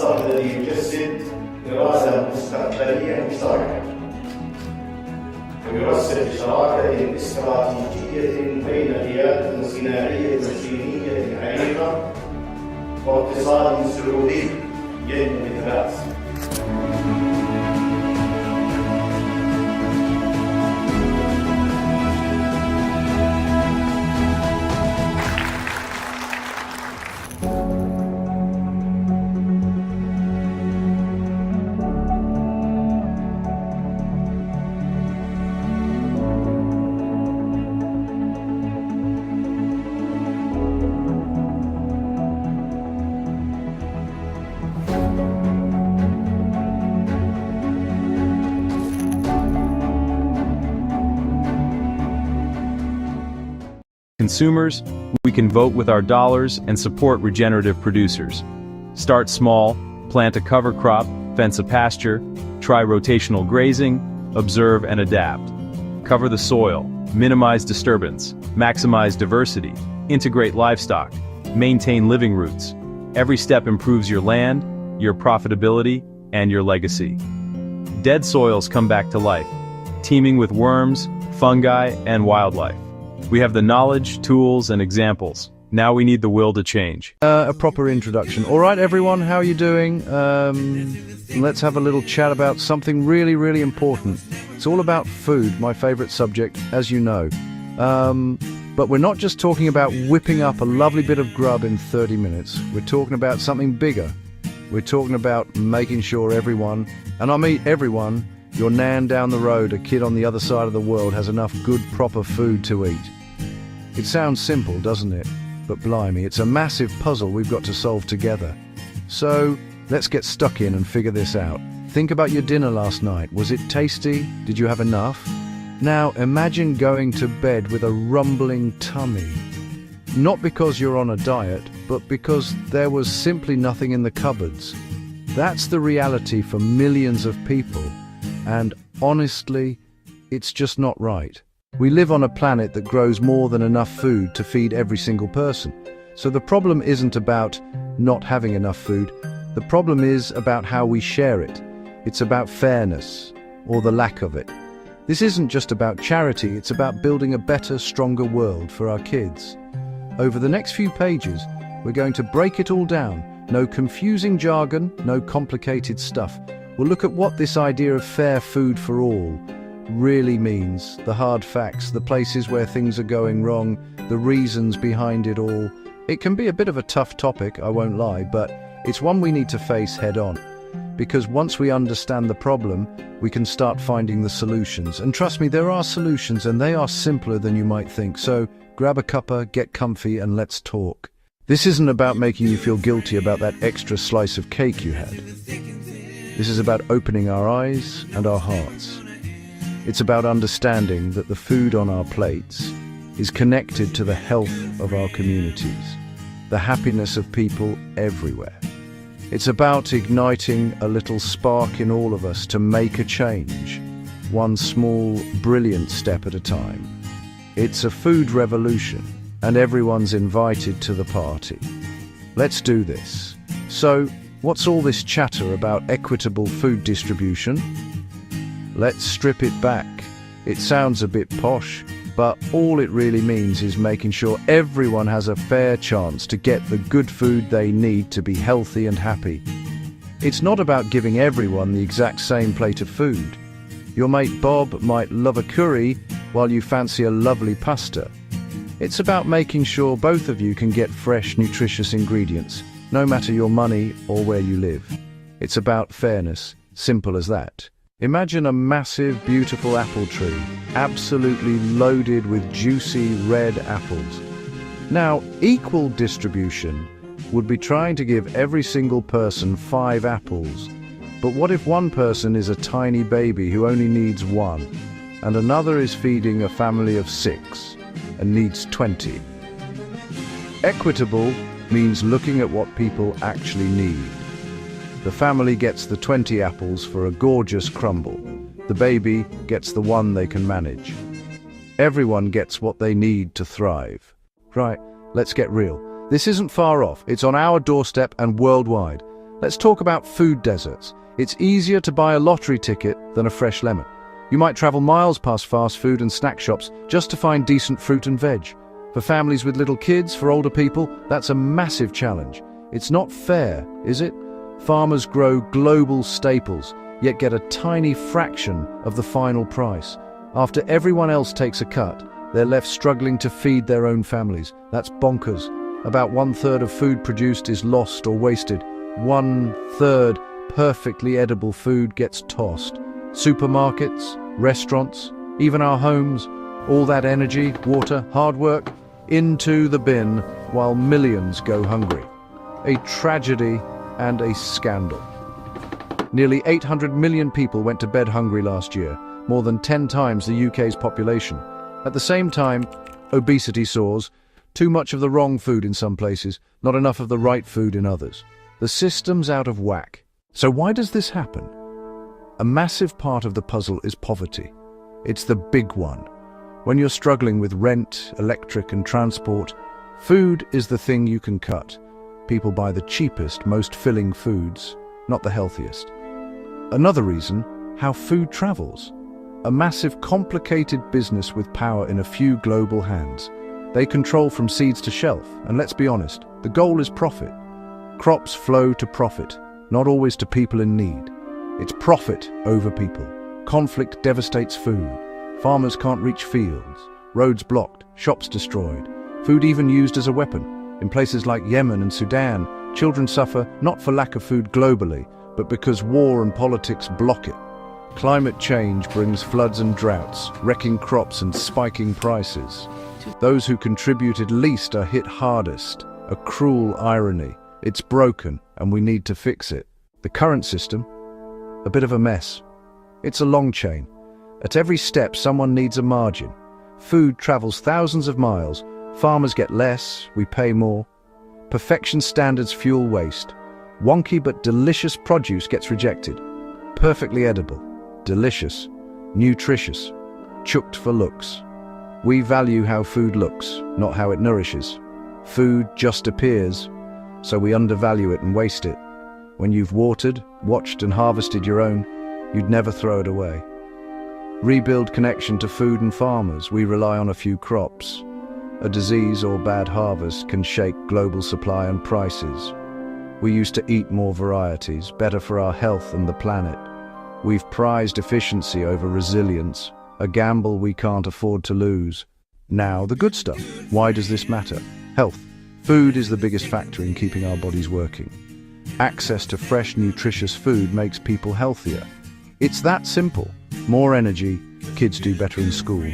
المنصب الذي يجسد إرادة مستقبلية مشتركة ويرسل شراكة استراتيجية بين قيادة صناعية صينية عريقة واقتصاد سعودي ينمو بثلاث. Consumers, we can vote with our dollars and support regenerative producers. Start small, plant a cover crop, fence a pasture, try rotational grazing, observe and adapt. Cover the soil, minimize disturbance, maximize diversity, integrate livestock, maintain living routes. Every step improves your land, your profitability, and your legacy. Dead soils come back to life, teeming with worms, fungi, and wildlife. We have the knowledge, tools, and examples. Now we need the will to change. A proper introduction. All right, everyone, how are you doing? Let's have a little chat about something really, really important. It's all about food, my favorite subject, as you know. But we're not just talking about whipping up a lovely bit of grub in 30 minutes. We're talking about something bigger. We're talking about making sure everyone, and I mean everyone, your nan down the road, a kid on the other side of the world, has enough good, proper food to eat. It sounds simple, doesn't it? But blimey, it's a massive puzzle we've got to solve together. So, let's get stuck in and figure this out. Think about your dinner last night. Was it tasty? Did you have enough? Now, imagine going to bed with a rumbling tummy. Not because you're on a diet, but because there was simply nothing in the cupboards. That's the reality for millions of people. And honestly, it's just not right. We live on a planet that grows more than enough food to feed every single person. So the problem isn't about not having enough food. The problem is about how we share it. It's about fairness, or the lack of it. This isn't just about charity, it's about building a better, stronger world for our kids. Over the next few pages, we're going to break it all down. No confusing jargon, no complicated stuff. We'll look at what this idea of fair food for all really means, the hard facts, the places where things are going wrong, the reasons behind it all. It can be a bit of a tough topic, I won't lie, but it's one we need to face head on. Because once we understand the problem, we can start finding the solutions. And trust me, there are solutions, and they are simpler than you might think. So grab a cuppa, get comfy, and let's talk. This isn't about making you feel guilty about that extra slice of cake you had. This is about opening our eyes and our hearts. It's about understanding that the food on our plates is connected to the health of our communities, the happiness of people everywhere. It's about igniting a little spark in all of us to make a change, one small, brilliant step at a time. It's a food revolution, and everyone's invited to the party. Let's do this. So, what's all this chatter about equitable food distribution? Let's strip it back. It sounds a bit posh, but all it really means is making sure everyone has a fair chance to get the good food they need to be healthy and happy. It's not about giving everyone the exact same plate of food. Your mate Bob might love a curry while you fancy a lovely pasta. It's about making sure both of you can get fresh, nutritious ingredients, no matter your money or where you live. It's about fairness, simple as that. Imagine a massive, beautiful apple tree, absolutely loaded with juicy red apples. Now, equal distribution would be trying to give every single person 5 apples. But what if one person is a tiny baby who only needs 1, and another is feeding a family of 6 and needs 20? Equitable means looking at what people actually need. The family gets the 20 apples for a gorgeous crumble. The baby gets the 1 they can manage. Everyone gets what they need to thrive. Right, let's get real. This isn't far off. It's on our doorstep and worldwide. Let's talk about food deserts. It's easier to buy a lottery ticket than a fresh lemon. You might travel miles past fast food and snack shops just to find decent fruit and veg. For families with little kids, for older people, that's a massive challenge. It's not fair, is it? Farmers grow global staples, yet get a tiny fraction of the final price. After everyone else takes a cut, they're left struggling to feed their own families. That's bonkers. About 1/3 of food produced is lost or wasted. 1/3 perfectly edible food gets tossed. Supermarkets, restaurants, even our homes, all that energy, water, hard work, into the bin while millions go hungry. A tragedy and a scandal. Nearly 800 million people went to bed hungry last year, more than 10 times the UK's population. At the same time, obesity soars, too much of the wrong food in some places, not enough of the right food in others. The system's out of whack. So why does this happen? A massive part of the puzzle is poverty. It's the big one. When you're struggling with rent, electric and transport, food is the thing you can cut. People buy the cheapest, most filling foods, not the healthiest. Another reason, how food travels. A massive, complicated business with power in a few global hands. They control from seeds to shelf, and let's be honest, the goal is profit. Crops flow to profit, not always to people in need. It's profit over people. Conflict devastates food. Farmers can't reach fields. Roads blocked, shops destroyed. Food even used as a weapon. In places like Yemen and Sudan, children suffer not for lack of food globally, but because war and politics block it. Climate change brings floods and droughts, wrecking crops and spiking prices. Those who contributed least are hit hardest. A cruel irony. It's broken, and we need to fix it. The current system? A bit of a mess. It's a long chain. At every step, someone needs a margin. Food travels thousands of miles. Farmers get less, we pay more. Perfection standards fuel waste. Wonky but delicious produce gets rejected. Perfectly edible, delicious, nutritious, chucked for looks. We value how food looks, not how it nourishes. Food just appears, so we undervalue it and waste it. When you've watered, watched and harvested your own, you'd never throw it away. Rebuild connection to food and farmers. We rely on a few crops. A disease or bad harvest can shake global supply and prices. We used to eat more varieties, better for our health and the planet. We've prized efficiency over resilience, a gamble we can't afford to lose. Now, the good stuff. Why does this matter? Health. Food is the biggest factor in keeping our bodies working. Access to fresh, nutritious food makes people healthier. It's that simple. More energy, kids do better in school.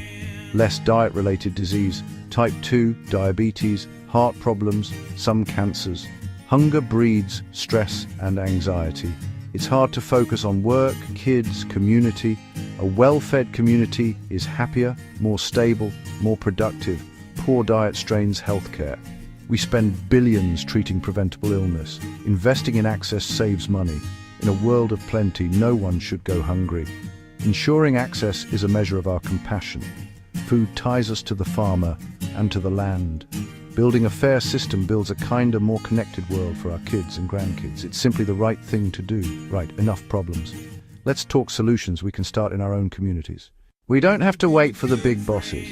Less diet-related disease, type 2, diabetes, heart problems, some cancers. Hunger breeds stress and anxiety. It's hard to focus on work, kids, community. A well-fed community is happier, more stable, more productive. Poor diet strains healthcare. We spend billions treating preventable illness. Investing in access saves money. In a world of plenty, no one should go hungry. Ensuring access is a measure of our compassion. Food ties us to the farmer and to the land. Building a fair system builds a kinder, more connected world for our kids and grandkids. It's simply the right thing to do. Right, enough problems. Let's talk solutions we can start in our own communities. We don't have to wait for the big bosses.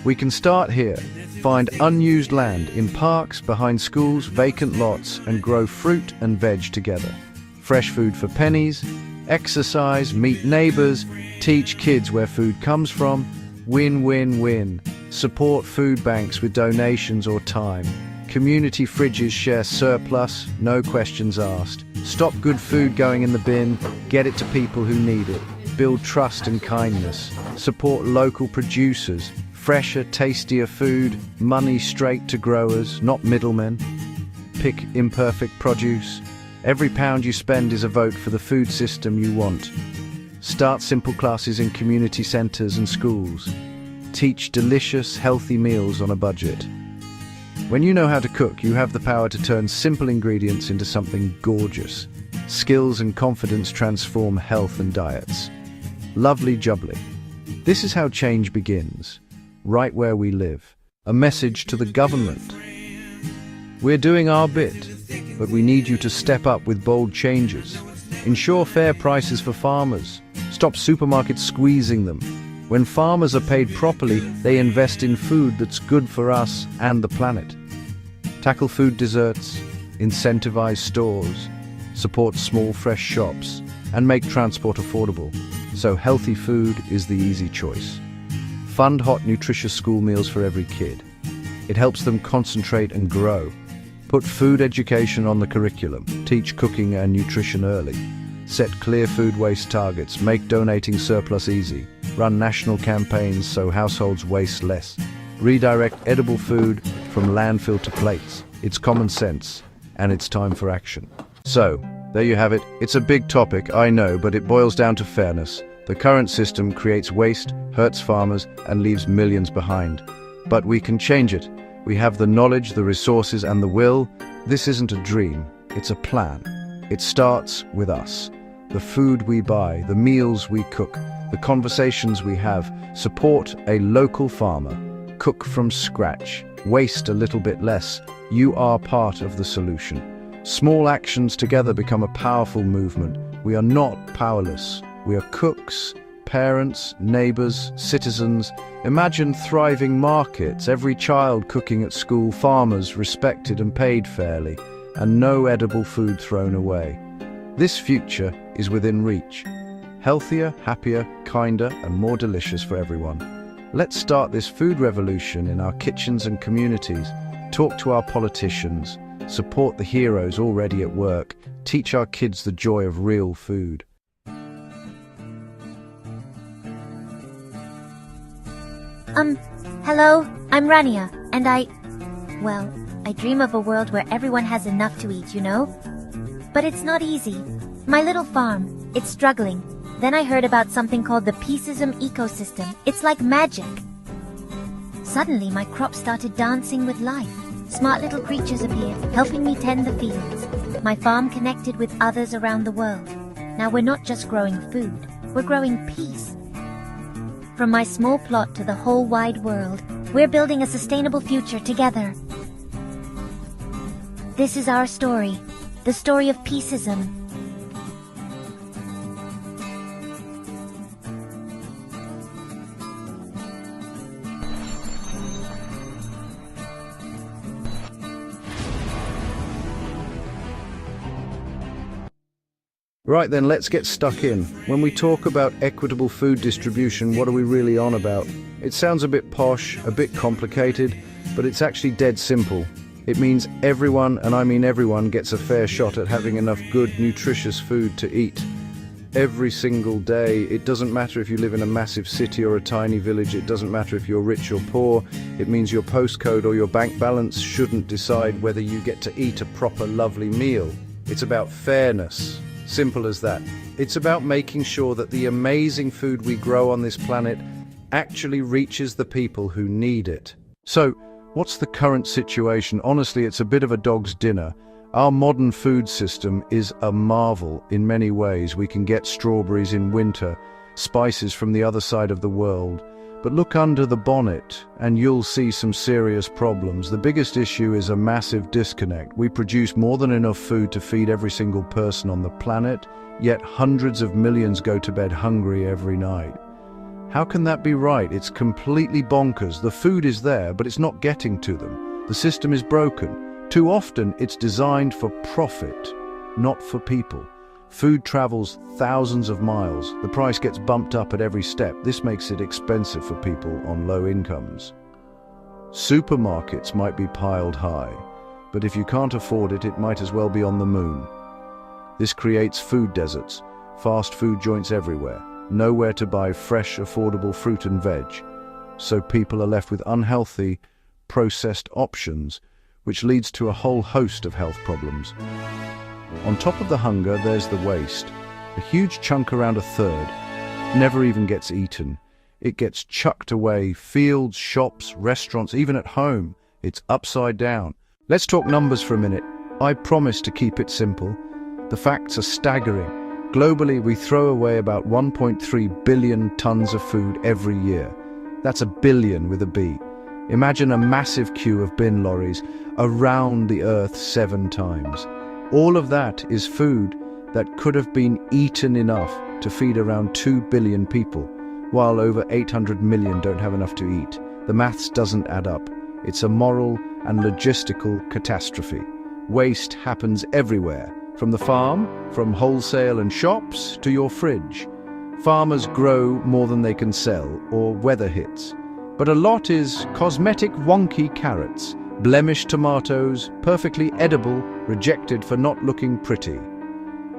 We can start here. Find unused land in parks, behind schools, vacant lots, and grow fruit and veg together. Fresh food for pennies, exercise, meet neighbors, teach kids where food comes from. Win, win, win. Support food banks with donations or time. Community fridges share surplus, no questions asked. Stop good food going in the bin, get it to people who need it. Build trust and kindness. Support local producers. Fresher, tastier food, money straight to growers, not middlemen. Pick imperfect produce. Every pound you spend is a vote for the food system you want. Start simple classes in community centres and schools. Teach delicious, healthy meals on a budget. When you know how to cook, you have the power to turn simple ingredients into something gorgeous. Skills and confidence transform health and diets. Lovely jubbly. This is how change begins, right where we live. A message to the government. We're doing our bit. but we need you to step up with bold changes. Ensure fair prices for farmers. Stop supermarkets squeezing them. When farmers are paid properly, they invest in food that's good for us and the planet. Tackle food deserts, incentivize stores, support small fresh shops, and make transport affordable, so healthy food is the easy choice. Fund hot, nutritious school meals for every kid. It helps them concentrate and grow. Put food education on the curriculum. Teach cooking and nutrition early. Set clear food waste targets. Make donating surplus easy. Run national campaigns so households waste less. Redirect edible food from landfill to plates. It's common sense, and it's time for action. So, there you have it. It's a big topic, I know, but it boils down to fairness. The current system creates waste, hurts farmers, and leaves millions behind. But we can change it. We have the knowledge, the resources, and the will. This isn't a dream, it's a plan. It starts with us. The food we buy, the meals we cook, the conversations we have. Support a local farmer. Cook from scratch. Waste a little bit less. You are part of the solution. Small actions together become a powerful movement. We are not powerless. We are cooks, parents, neighbors, citizens. Imagine thriving markets, every child cooking at school, farmers respected and paid fairly, and no edible food thrown away. This future is within reach. Healthier, happier, kinder, and more delicious for everyone. Let's start this food revolution in our kitchens and communities. Talk to our politicians. Support the heroes already at work. Teach our kids the joy of real food. Hello, I'm Rania, and I dream of a world where everyone has enough to eat, you know? But it's not easy. My little farm, it's struggling. Then I heard about something called the Peacism ecosystem. It's like magic. Suddenly, my crops started dancing with life. Smart little creatures appeared, helping me tend the fields. My farm connected with others around the world. Now we're not just growing food, we're growing peace. From my small plot to the whole wide world, we're building a sustainable future together. This is our story, the story of Peacism. Right then, let's get stuck in. When we talk about equitable food distribution, what are we really on about? It sounds a bit posh, a bit complicated, but it's actually dead simple. It means everyone, and I mean everyone, gets a fair shot at having enough good, nutritious food to eat. Every single day. It doesn't matter if you live in a massive city or a tiny village. It doesn't matter if you're rich or poor. It means your postcode or your bank balance shouldn't decide whether you get to eat a proper, lovely meal. It's about fairness. Simple as that. It's about making sure that the amazing food we grow on this planet actually reaches the people who need it. So, what's the current situation? Honestly, it's a bit of a dog's dinner. Our modern food system is a marvel in many ways. We can get strawberries in winter, spices from the other side of the world. But look under the bonnet and you'll see some serious problems. The biggest issue is a massive disconnect. We produce more than enough food to feed every single person on the planet, yet hundreds of millions go to bed hungry every night. How can that be right? It's completely bonkers. The food is there, but it's not getting to them. The system is broken. Too often, it's designed for profit, not for people. Food travels thousands of miles. The price gets bumped up at every step. This makes it expensive for people on low incomes. Supermarkets might be piled high, but if you can't afford it, it might as well be on the moon. This creates food deserts, fast food joints everywhere, nowhere to buy fresh, affordable fruit and veg. So people are left with unhealthy, processed options, which leads to a whole host of health problems. On top of the hunger, there's the waste. A huge chunk, around a third, never even gets eaten. It gets chucked away, fields, shops, restaurants, even at home. It's upside down. Let's talk numbers for a minute. I promise to keep it simple. The facts are staggering. Globally, we throw away about 1.3 billion tons of food every year. That's a billion with a B. Imagine a massive queue of bin lorries around the earth 7 times. All of that is food that could have been eaten enough to feed around 2 billion people, while over 800 million don't have enough to eat. The maths doesn't add up. It's a moral and logistical catastrophe. Waste happens everywhere, from the farm, from wholesale and shops, to your fridge. Farmers grow more than they can sell, or weather hits. But a lot is cosmetic wonky carrots, blemished tomatoes, perfectly edible, rejected for not looking pretty.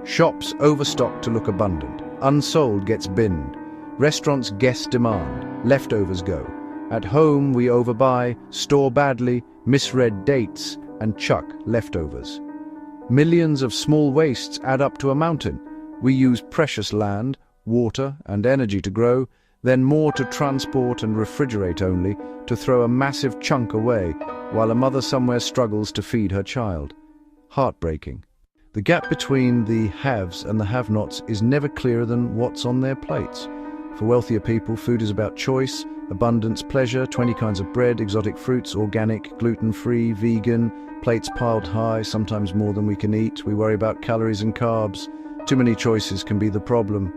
Shops overstock to look abundant. Unsold gets binned. Restaurants guess demand. Leftovers go. At home we overbuy, store badly, misread dates, and chuck leftovers. Millions of small wastes add up to a mountain. We use precious land, water, and energy to grow, then more to transport and refrigerate only, to throw a massive chunk away, while a mother somewhere struggles to feed her child. Heartbreaking. The gap between the haves and the have-nots is never clearer than what's on their plates. For wealthier people, food is about choice, abundance, pleasure, 20 kinds of bread, exotic fruits, organic, gluten-free, vegan, plates piled high, sometimes more than we can eat. We worry about calories and carbs. Too many choices can be the problem.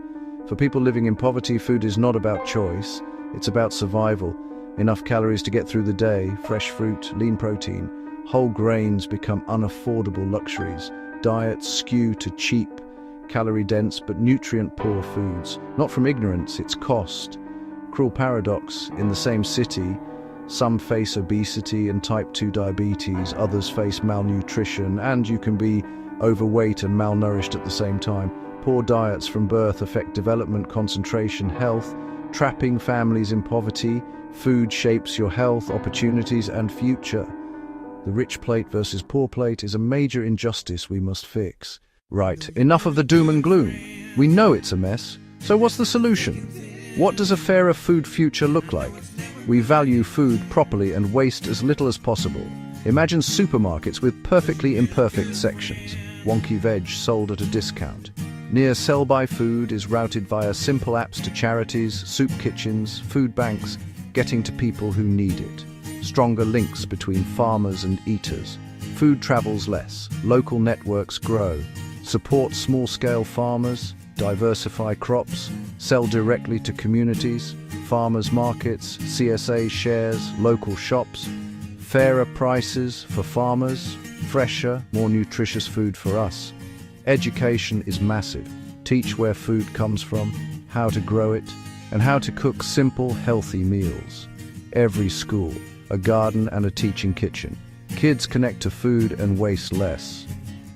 For people living in poverty, food is not about choice, it's about survival. Enough calories to get through the day, fresh fruit, lean protein. Whole grains become unaffordable luxuries. Diets skew to cheap, calorie-dense but nutrient-poor foods. Not from ignorance, it's cost. Cruel paradox, in the same city, some face obesity and type 2 diabetes, others face malnutrition, and you can be overweight and malnourished at the same time. Poor diets from birth affect development, concentration, health, trapping families in poverty. Food shapes your health, opportunities, and future. The rich plate versus poor plate is a major injustice we must fix. Right, enough of the doom and gloom. We know it's a mess, so what's the solution? What does a fairer food future look like? We value food properly and waste as little as possible. Imagine supermarkets with perfectly imperfect sections. Wonky veg sold at a discount. Near sell-by food is routed via simple apps to charities, soup kitchens, food banks, getting to people who need it. Stronger links between farmers and eaters. Food travels less, local networks grow. Support small-scale farmers, diversify crops, sell directly to communities, farmers markets, CSA shares, local shops. Fairer prices for farmers, fresher, more nutritious food for us. Education is massive. Teach where food comes from, how to grow it, and how to cook simple, healthy meals. Every school, a garden and a teaching kitchen. Kids connect to food and waste less.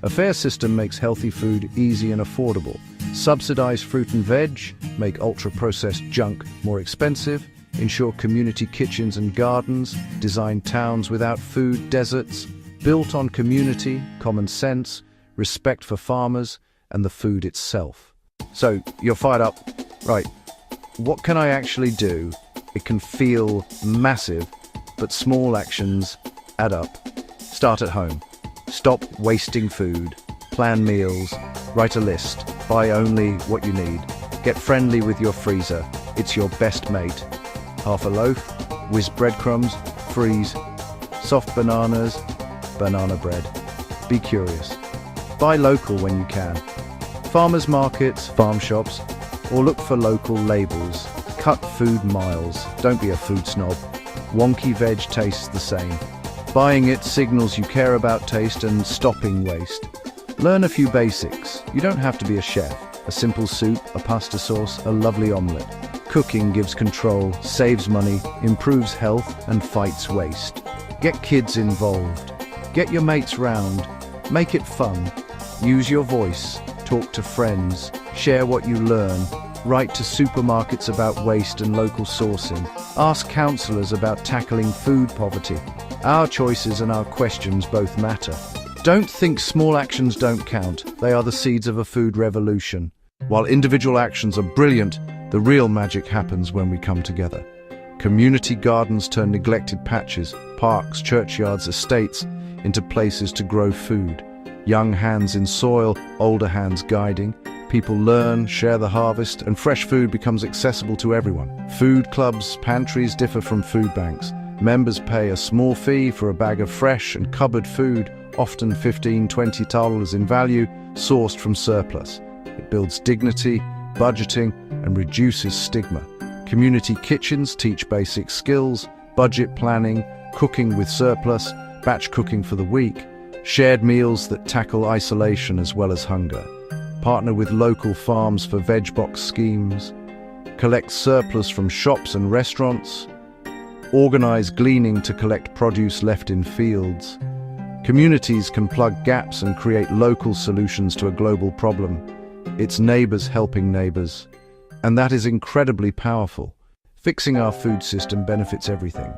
A fair system makes healthy food easy and affordable. Subsidize fruit and veg, make ultra-processed junk more expensive, ensure community kitchens and gardens, design towns without food deserts, built on community, common sense, respect for farmers, and the food itself. So, you're fired up? Right. What can I actually do? It can feel massive, but small actions add up. Start at home. Stop wasting food. Plan meals. Write a list. Buy only what you need. Get friendly with your freezer. It's your best mate. Half a loaf, whiz breadcrumbs, freeze. Soft bananas, banana bread. Be curious. Buy local when you can. Farmers markets, farm shops, or look for local labels. Cut food miles. Don't be a food snob. Wonky veg tastes the same. Buying it signals you care about taste and stopping waste. Learn a few basics. You don't have to be a chef. A simple soup, a pasta sauce, a lovely omelette. Cooking gives control, saves money, improves health, and fights waste. Get kids involved. Get your mates round. Make it fun. Use your voice. Talk to friends. Share what you learn. Write to supermarkets about waste and local sourcing. Ask counsellors about tackling food poverty. Our choices and our questions both matter. Don't think small actions don't count. They are the seeds of a food revolution. While individual actions are brilliant, the real magic happens when we come together. Community gardens turn neglected patches, parks, churchyards, estates into places to grow food. Young hands in soil, older hands guiding. People learn, share the harvest, and fresh food becomes accessible to everyone. Food clubs, pantries differ from food banks. Members pay a small fee for a bag of fresh and cupboard food. often 15, $20 in value, sourced from surplus. It builds dignity, budgeting, and reduces stigma. Community kitchens teach basic skills, budget planning, cooking with surplus, batch cooking for the week, shared meals that tackle isolation as well as hunger. Partner with local farms for veg box schemes. Collect surplus from shops and restaurants. Organize gleaning to collect produce left in fields. Communities can plug gaps and create local solutions to a global problem. It's neighbors helping neighbors. And that is incredibly powerful. Fixing our food system benefits everything.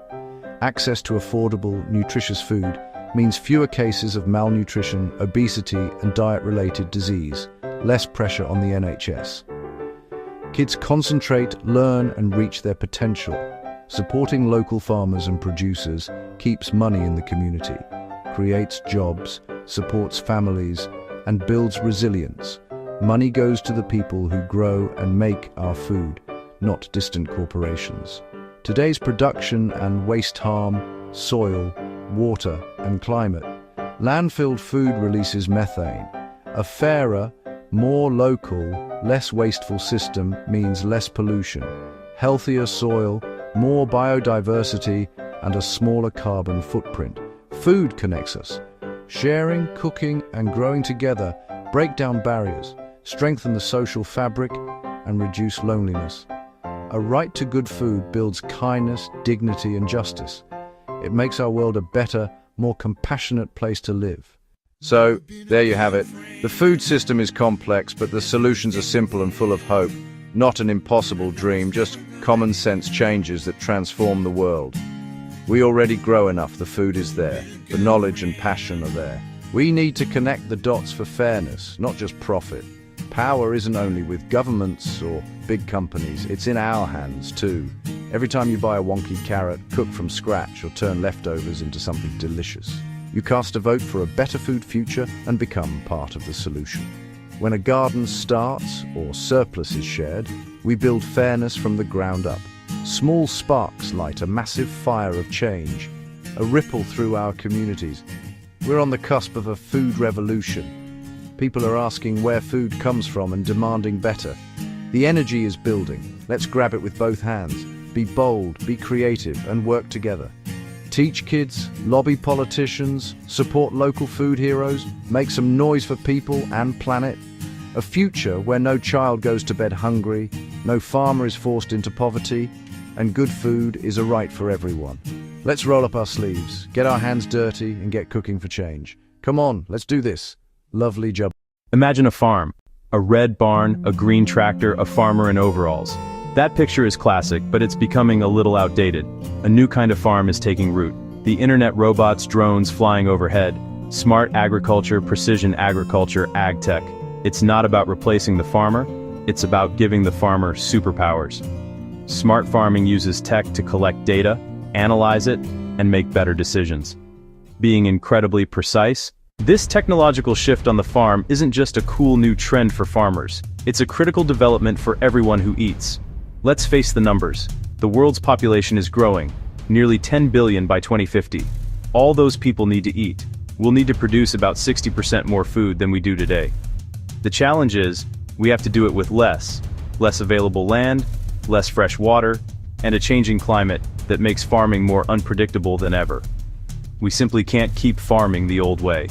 Access to affordable, nutritious food means fewer cases of malnutrition, obesity, and diet-related disease, less pressure on the NHS. Kids concentrate, learn, and reach their potential. Supporting local farmers and producers keeps money in the community, creates jobs, supports families, and builds resilience. Money goes to the people who grow and make our food, not distant corporations. Today's production and waste harm soil, water, and climate. Landfilled food releases methane. A fairer, more local, less wasteful system means less pollution, healthier soil, more biodiversity, and a smaller carbon footprint. Food connects us. Sharing, cooking, and growing together break down barriers, strengthen the social fabric, and reduce loneliness. A right to good food builds kindness, dignity, and justice. It makes our world a better, more compassionate place to live. So, there you have it. The food system is complex, but the solutions are simple and full of hope. Not an impossible dream, just common sense changes that transform the world. We already grow enough, the food is there. The knowledge and passion are there. We need to connect the dots for fairness, not just profit. Power isn't only with governments or big companies, it's in our hands too. Every time you buy a wonky carrot, cook from scratch, or turn leftovers into something delicious, you cast a vote for a better food future and become part of the solution. When a garden starts or surplus is shared, we build fairness from the ground up. Small sparks light a massive fire of change, a ripple through our communities. We're on the cusp of a food revolution. People are asking where food comes from and demanding better. The energy is building. Let's grab it with both hands. Be bold, be creative, and work together. Teach kids, lobby politicians, support local food heroes, make some noise for people and planet. A future where no child goes to bed hungry, no farmer is forced into poverty, and good food is a right for everyone. Let's roll up our sleeves, get our hands dirty, and get cooking for change. Come on, let's do this. Lovely job. Imagine a farm. A red barn, a green tractor, a farmer in overalls. That picture is classic, but it's becoming a little outdated. A new kind of farm is taking root. The internet robots, drones flying overhead, smart agriculture, precision agriculture, ag tech. It's not about replacing the farmer, it's about giving the farmer superpowers. Smart farming uses tech to collect data, analyze it, and make better decisions. Being incredibly precise, this technological shift on the farm isn't just a cool new trend for farmers, it's a critical development for everyone who eats. Let's face the numbers. The world's population is growing, nearly 10 billion by 2050. All those people need to eat. We'll need to produce about 60% more food than we do today. The challenge is, we have to do it with less available land, less fresh water, and a changing climate that makes farming more unpredictable than ever. We simply can't keep farming the old way.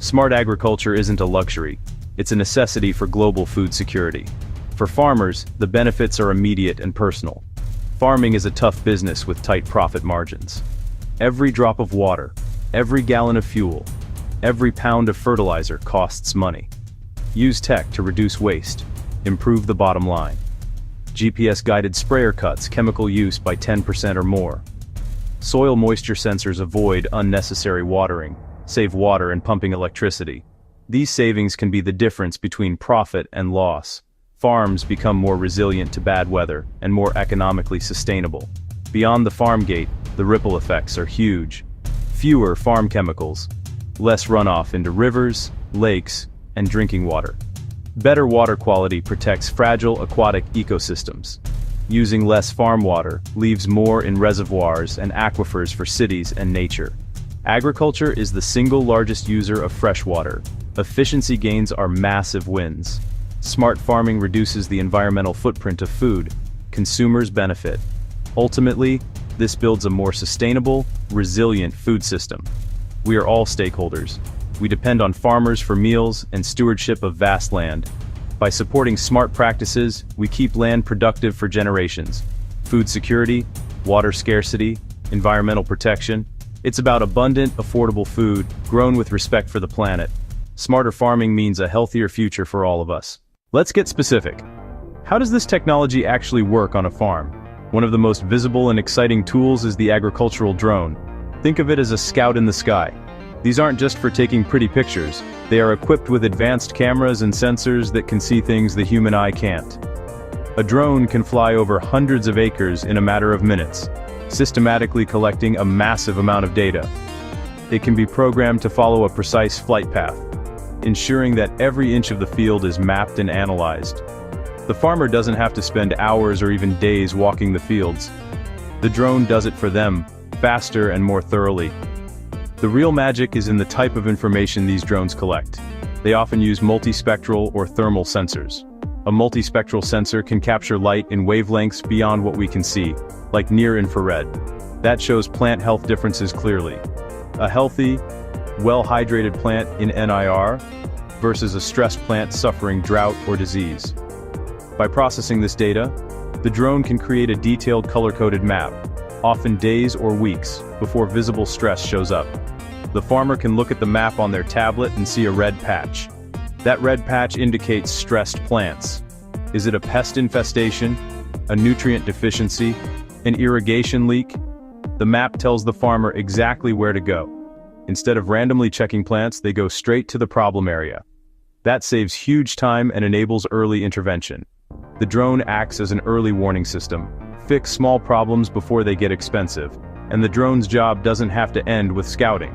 Smart agriculture isn't a luxury, it's a necessity for global food security. For farmers, the benefits are immediate and personal. Farming is a tough business with tight profit margins. Every drop of water, every gallon of fuel, every pound of fertilizer costs money. Use tech to reduce waste, improve the bottom line. GPS-guided sprayer cuts chemical use by 10% or more. Soil moisture sensors avoid unnecessary watering, save water and pumping electricity. These savings can be the difference between profit and loss. Farms become more resilient to bad weather and more economically sustainable. Beyond the farm gate, the ripple effects are huge. Fewer farm chemicals, less runoff into rivers, lakes, and drinking water. Better water quality protects fragile aquatic ecosystems. Using less farm water leaves more in reservoirs and aquifers for cities and nature. Agriculture is the single largest user of fresh water. Efficiency gains are massive wins. Smart farming reduces the environmental footprint of food. Consumers benefit. Ultimately, this builds a more sustainable, resilient food system. We are all stakeholders. We depend on farmers for meals and stewardship of vast land. By supporting smart practices, we keep land productive for generations. Food security, water scarcity, environmental protection. It's about abundant, affordable food, grown with respect for the planet. Smarter farming means a healthier future for all of us. Let's get specific. How does this technology actually work on a farm? One of the most visible and exciting tools is the agricultural drone. Think of it as a scout in the sky. These aren't just for taking pretty pictures. They are equipped with advanced cameras and sensors that can see things the human eye can't. A drone can fly over hundreds of acres in a matter of minutes, systematically collecting a massive amount of data. It can be programmed to follow a precise flight path, ensuring that every inch of the field is mapped and analyzed. The farmer doesn't have to spend hours or even days walking the fields. The drone does it for them, faster and more thoroughly. The real magic is in the type of information these drones collect. They often use multispectral or thermal sensors. A multispectral sensor can capture light in wavelengths beyond what we can see, like near-infrared. That shows plant health differences clearly. A healthy, well-hydrated plant in NIR versus a stressed plant suffering drought or disease. By processing this data, the drone can create a detailed color-coded map, often days or weeks before visible stress shows up. The farmer can look at the map on their tablet and see a red patch. That red patch indicates stressed plants. Is it a pest infestation, a nutrient deficiency, an irrigation leak? The map tells the farmer exactly where to go. Instead of randomly checking plants, they go straight to the problem area. That saves huge time and enables early intervention. The drone acts as an early warning system. Fix small problems before they get expensive, and the drone's job doesn't have to end with scouting.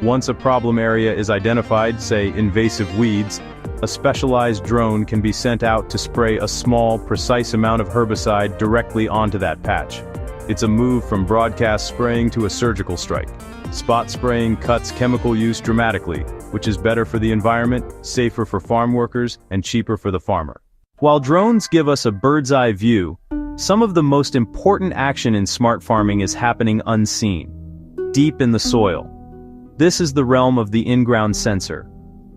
Once a problem area is identified, say invasive weeds, a specialized drone can be sent out to spray a small, precise amount of herbicide directly onto that patch. It's a move from broadcast spraying to a surgical strike. Spot spraying cuts chemical use dramatically, which is better for the environment, safer for farm workers, and cheaper for the farmer. While drones give us a bird's-eye view, some of the most important action in smart farming is happening unseen, deep in the soil. This is the realm of the in-ground sensor.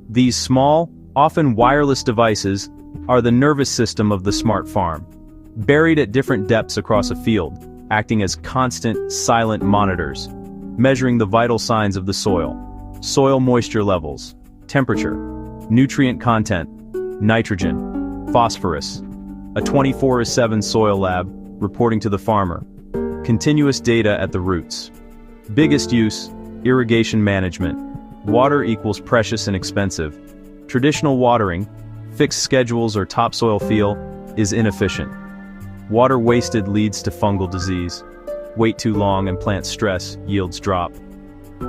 These small, often wireless devices are the nervous system of the smart farm, buried at different depths across a field, acting as constant, silent monitors, measuring the vital signs of the soil moisture levels, temperature, nutrient content, nitrogen, phosphorus. A 24/7 soil lab, reporting to the farmer. Continuous data at the roots. Biggest use, irrigation management. Water equals precious and expensive. Traditional watering, fixed schedules or topsoil feel, is inefficient. Water wasted leads to fungal disease. Wait too long and plant stress, yields drop.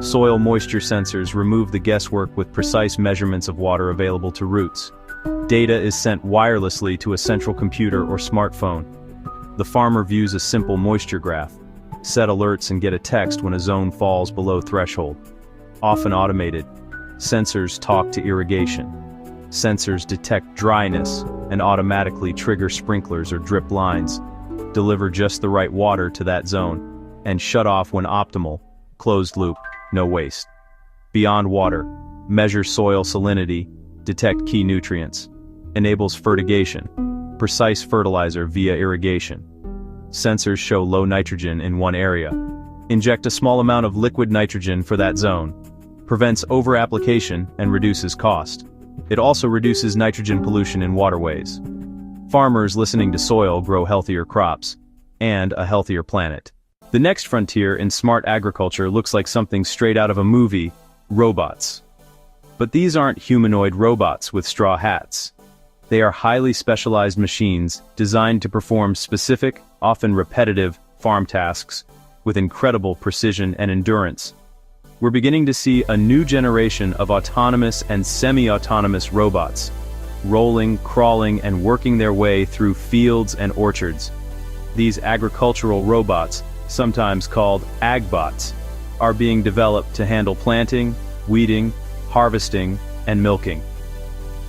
Soil moisture sensors remove the guesswork with precise measurements of water available to roots. Data is sent wirelessly to a central computer or smartphone. The farmer views a simple moisture graph, set alerts and get a text when a zone falls below threshold. Often automated, sensors talk to irrigation. Sensors detect dryness and automatically trigger sprinklers or drip lines, deliver just the right water to that zone, and shut off when optimal, closed loop, no waste. Beyond water, measure soil salinity, detect key nutrients, enables fertigation, precise fertilizer via irrigation. Sensors show low nitrogen in one area. Inject a small amount of liquid nitrogen for that zone. Prevents over-application and reduces cost. It also reduces nitrogen pollution in waterways. Farmers listening to soil grow healthier crops and a healthier planet. The next frontier in smart agriculture looks like something straight out of a movie: robots. But these aren't humanoid robots with straw hats. They are highly specialized machines designed to perform specific, often repetitive, farm tasks with incredible precision and endurance. We're beginning to see a new generation of autonomous and semi-autonomous robots, rolling, crawling, and working their way through fields and orchards. These agricultural robots, sometimes called agbots, are being developed to handle planting, weeding, harvesting, and milking.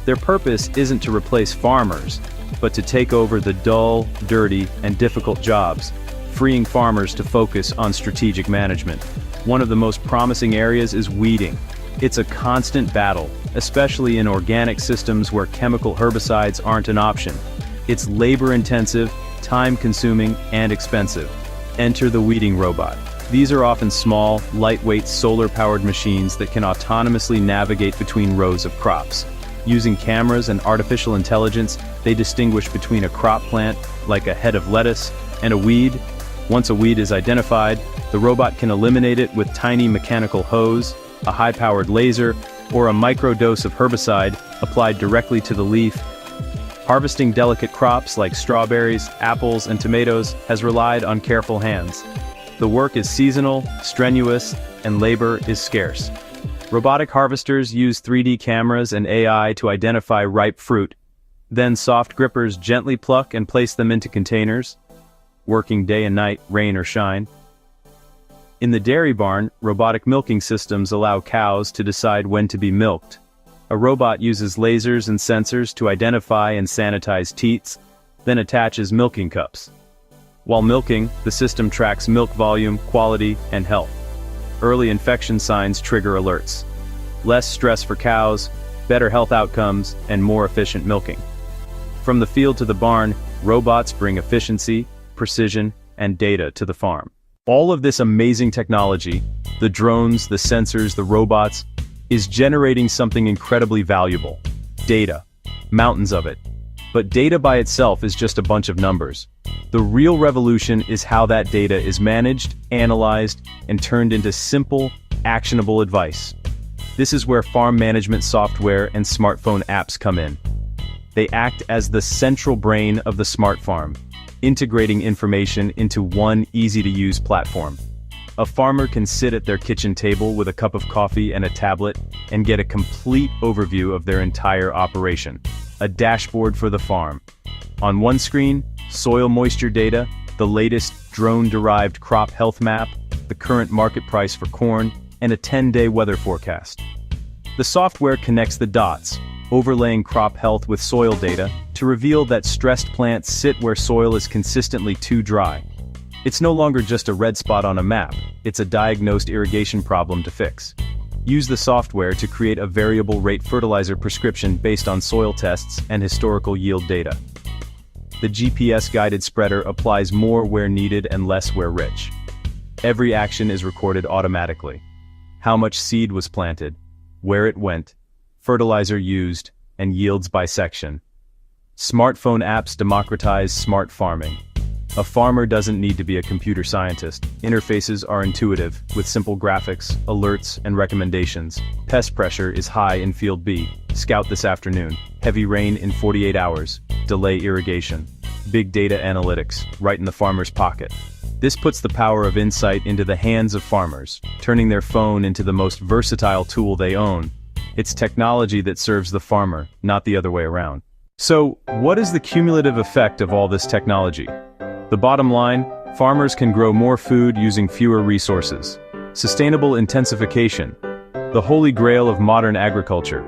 Their purpose isn't to replace farmers, but to take over the dull, dirty, and difficult jobs, freeing farmers to focus on strategic management. One of the most promising areas is weeding. It's a constant battle, especially in organic systems where chemical herbicides aren't an option. It's labor-intensive, time-consuming, and expensive. Enter the weeding robot. These are often small, lightweight, solar-powered machines that can autonomously navigate between rows of crops. Using cameras and artificial intelligence, they distinguish between a crop plant, like a head of lettuce, and a weed. Once a weed is identified, the robot can eliminate it with tiny mechanical hose, a high-powered laser, or a microdose of herbicide applied directly to the leaf. Harvesting delicate crops like strawberries, apples, and tomatoes has relied on careful hands. The work is seasonal, strenuous, and labor is scarce. Robotic harvesters use 3D cameras and AI to identify ripe fruit. Then soft grippers gently pluck and place them into containers, working day and night, rain or shine. In the dairy barn, robotic milking systems allow cows to decide when to be milked. A robot uses lasers and sensors to identify and sanitize teats, then attaches milking cups. While milking, the system tracks milk volume, quality, and health. Early infection signs trigger alerts. Less stress for cows, better health outcomes, and more efficient milking. From the field to the barn, robots bring efficiency, precision, and data to the farm. All of this amazing technology, the drones, the sensors, the robots, is generating something incredibly valuable. Data. Mountains of it. But data by itself is just a bunch of numbers. The real revolution is how that data is managed, analyzed, and turned into simple, actionable advice. This is where farm management software and smartphone apps come in. They act as the central brain of the smart farm, integrating information into one easy-to-use platform. A farmer can sit at their kitchen table with a cup of coffee and a tablet and get a complete overview of their entire operation. A dashboard for the farm. On one screen, soil moisture data, the latest drone-derived crop health map, the current market price for corn, and a 10-day weather forecast. The software connects the dots, overlaying crop health with soil data to reveal that stressed plants sit where soil is consistently too dry. It's no longer just a red spot on a map, it's a diagnosed irrigation problem to fix. Use the software to create a variable rate fertilizer prescription based on soil tests and historical yield data. The GPS-guided spreader applies more where needed and less where rich. Every action is recorded automatically. How much seed was planted, where it went, fertilizer used, and yields by section. Smartphone apps democratize smart farming. A farmer doesn't need to be a computer scientist. Interfaces are intuitive, with simple graphics, alerts, and recommendations. Pest pressure is high in Field B. Scout this afternoon. Heavy rain in 48 hours. Delay irrigation. Big data analytics, right in the farmer's pocket. This puts the power of insight into the hands of farmers, turning their phone into the most versatile tool they own. It's technology that serves the farmer, not the other way around. So, what is the cumulative effect of all this technology? The bottom line, farmers can grow more food using fewer resources. Sustainable intensification, the holy grail of modern agriculture.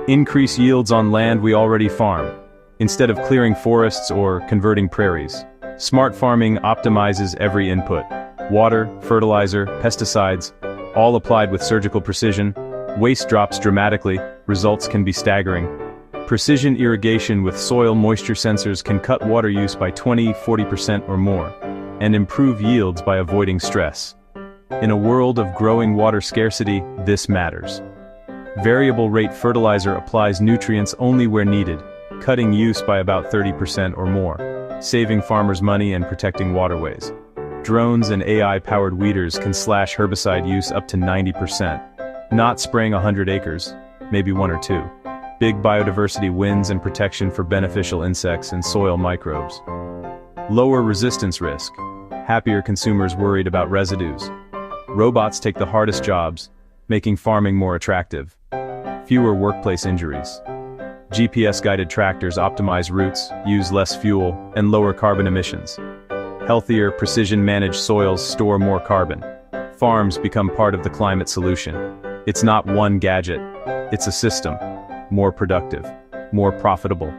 Increase yields on land we already farm, instead of clearing forests or converting prairies. Smart farming optimizes every input. Water, fertilizer, pesticides, all applied with surgical precision. Waste drops dramatically, results can be staggering. Precision irrigation with soil moisture sensors can cut water use by 20–40% or more, and improve yields by avoiding stress. In a world of growing water scarcity, this matters. Variable rate fertilizer applies nutrients only where needed, cutting use by about 30% or more, saving farmers money and protecting waterways. Drones and AI-powered weeders can slash herbicide use up to 90%. Not spraying 100 acres, maybe 1 or 2. Big biodiversity wins and protection for beneficial insects and soil microbes. Lower resistance risk. Happier consumers worried about residues. Robots take the hardest jobs, making farming more attractive. Fewer workplace injuries. GPS-guided tractors optimize routes, use less fuel, and lower carbon emissions. Healthier, precision-managed soils store more carbon. farms become part of the climate solution. It's not one gadget, it's a system. More productive, more profitable,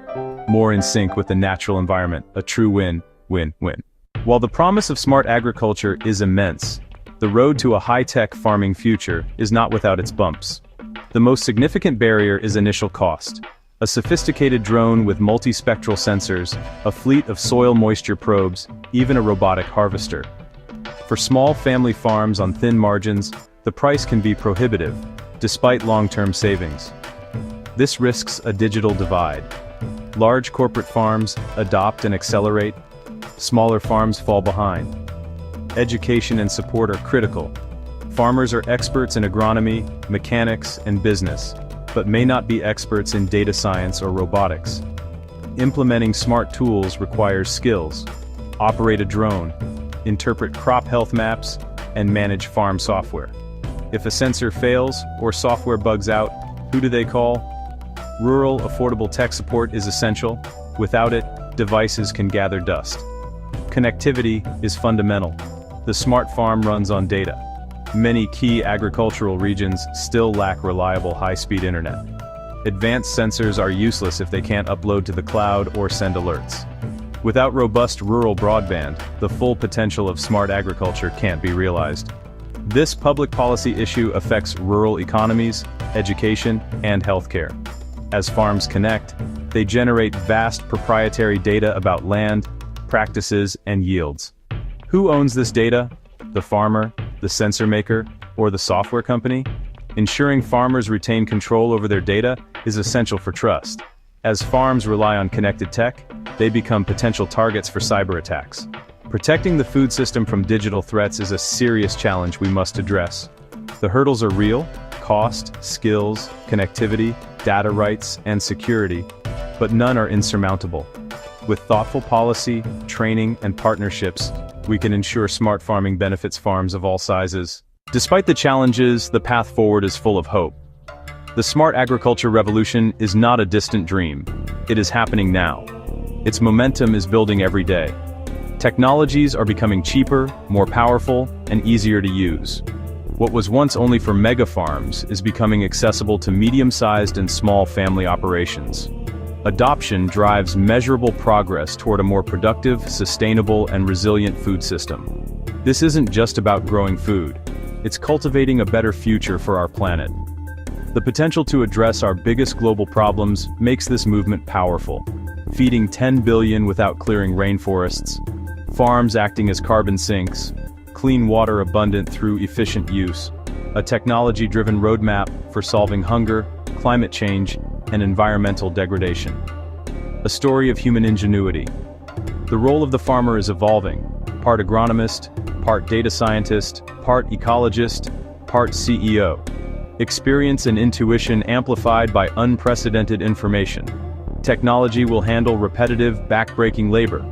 more in sync with the natural environment, a true win-win-win. While the promise of smart agriculture is immense, the road to a high-tech farming future is not without its bumps. The most significant barrier is initial cost. A sophisticated drone with multispectral sensors, a fleet of soil moisture probes, even a robotic harvester. For small family farms on thin margins, the price can be prohibitive, despite long-term savings. This risks a digital divide. Large corporate farms adopt and accelerate, smaller farms fall behind. Education and support are critical. Farmers are experts in agronomy, mechanics, and business, but may not be experts in data science or robotics. Implementing smart tools requires skills. Operate a drone, interpret crop health maps, and manage farm software. If a sensor fails or software bugs out, who do they call? Rural, affordable tech support is essential. Without it, devices can gather dust. Connectivity is fundamental. The smart farm runs on data. Many key agricultural regions still lack reliable high-speed internet. Advanced sensors are useless if they can't upload to the cloud or send alerts. Without robust rural broadband, the full potential of smart agriculture can't be realized. This public policy issue affects rural economies, education, and healthcare. As farms connect, they generate vast proprietary data about land, practices, and yields. Who owns this data? The farmer, the sensor maker, or the software company? Ensuring farmers retain control over their data is essential for trust. As farms rely on connected tech, they become potential targets for cyber attacks. Protecting the food system from digital threats is a serious challenge we must address. The hurdles are real: cost, skills, connectivity, data rights, and security, but none are insurmountable. With thoughtful policy, training, and partnerships, we can ensure smart farming benefits farms of all sizes. Despite the challenges, the path forward is full of hope. The smart agriculture revolution is not a distant dream. It is happening now. Its momentum is building every day. Technologies are becoming cheaper, more powerful, and easier to use. What was once only for mega farms is becoming accessible to medium-sized and small family operations. Adoption drives measurable progress toward a more productive, sustainable, and resilient food system. This isn't just about growing food. It's cultivating a better future for our planet. The potential to address our biggest global problems makes this movement powerful. Feeding 10 billion without clearing rainforests, farms acting as carbon sinks, clean water abundant through efficient use, a technology-driven roadmap for solving hunger, climate change, and environmental degradation. A story of human ingenuity. The role of the farmer is evolving. Part agronomist, part data scientist, part ecologist, part CEO. Experience and intuition amplified by unprecedented information. Technology will handle repetitive, backbreaking labor,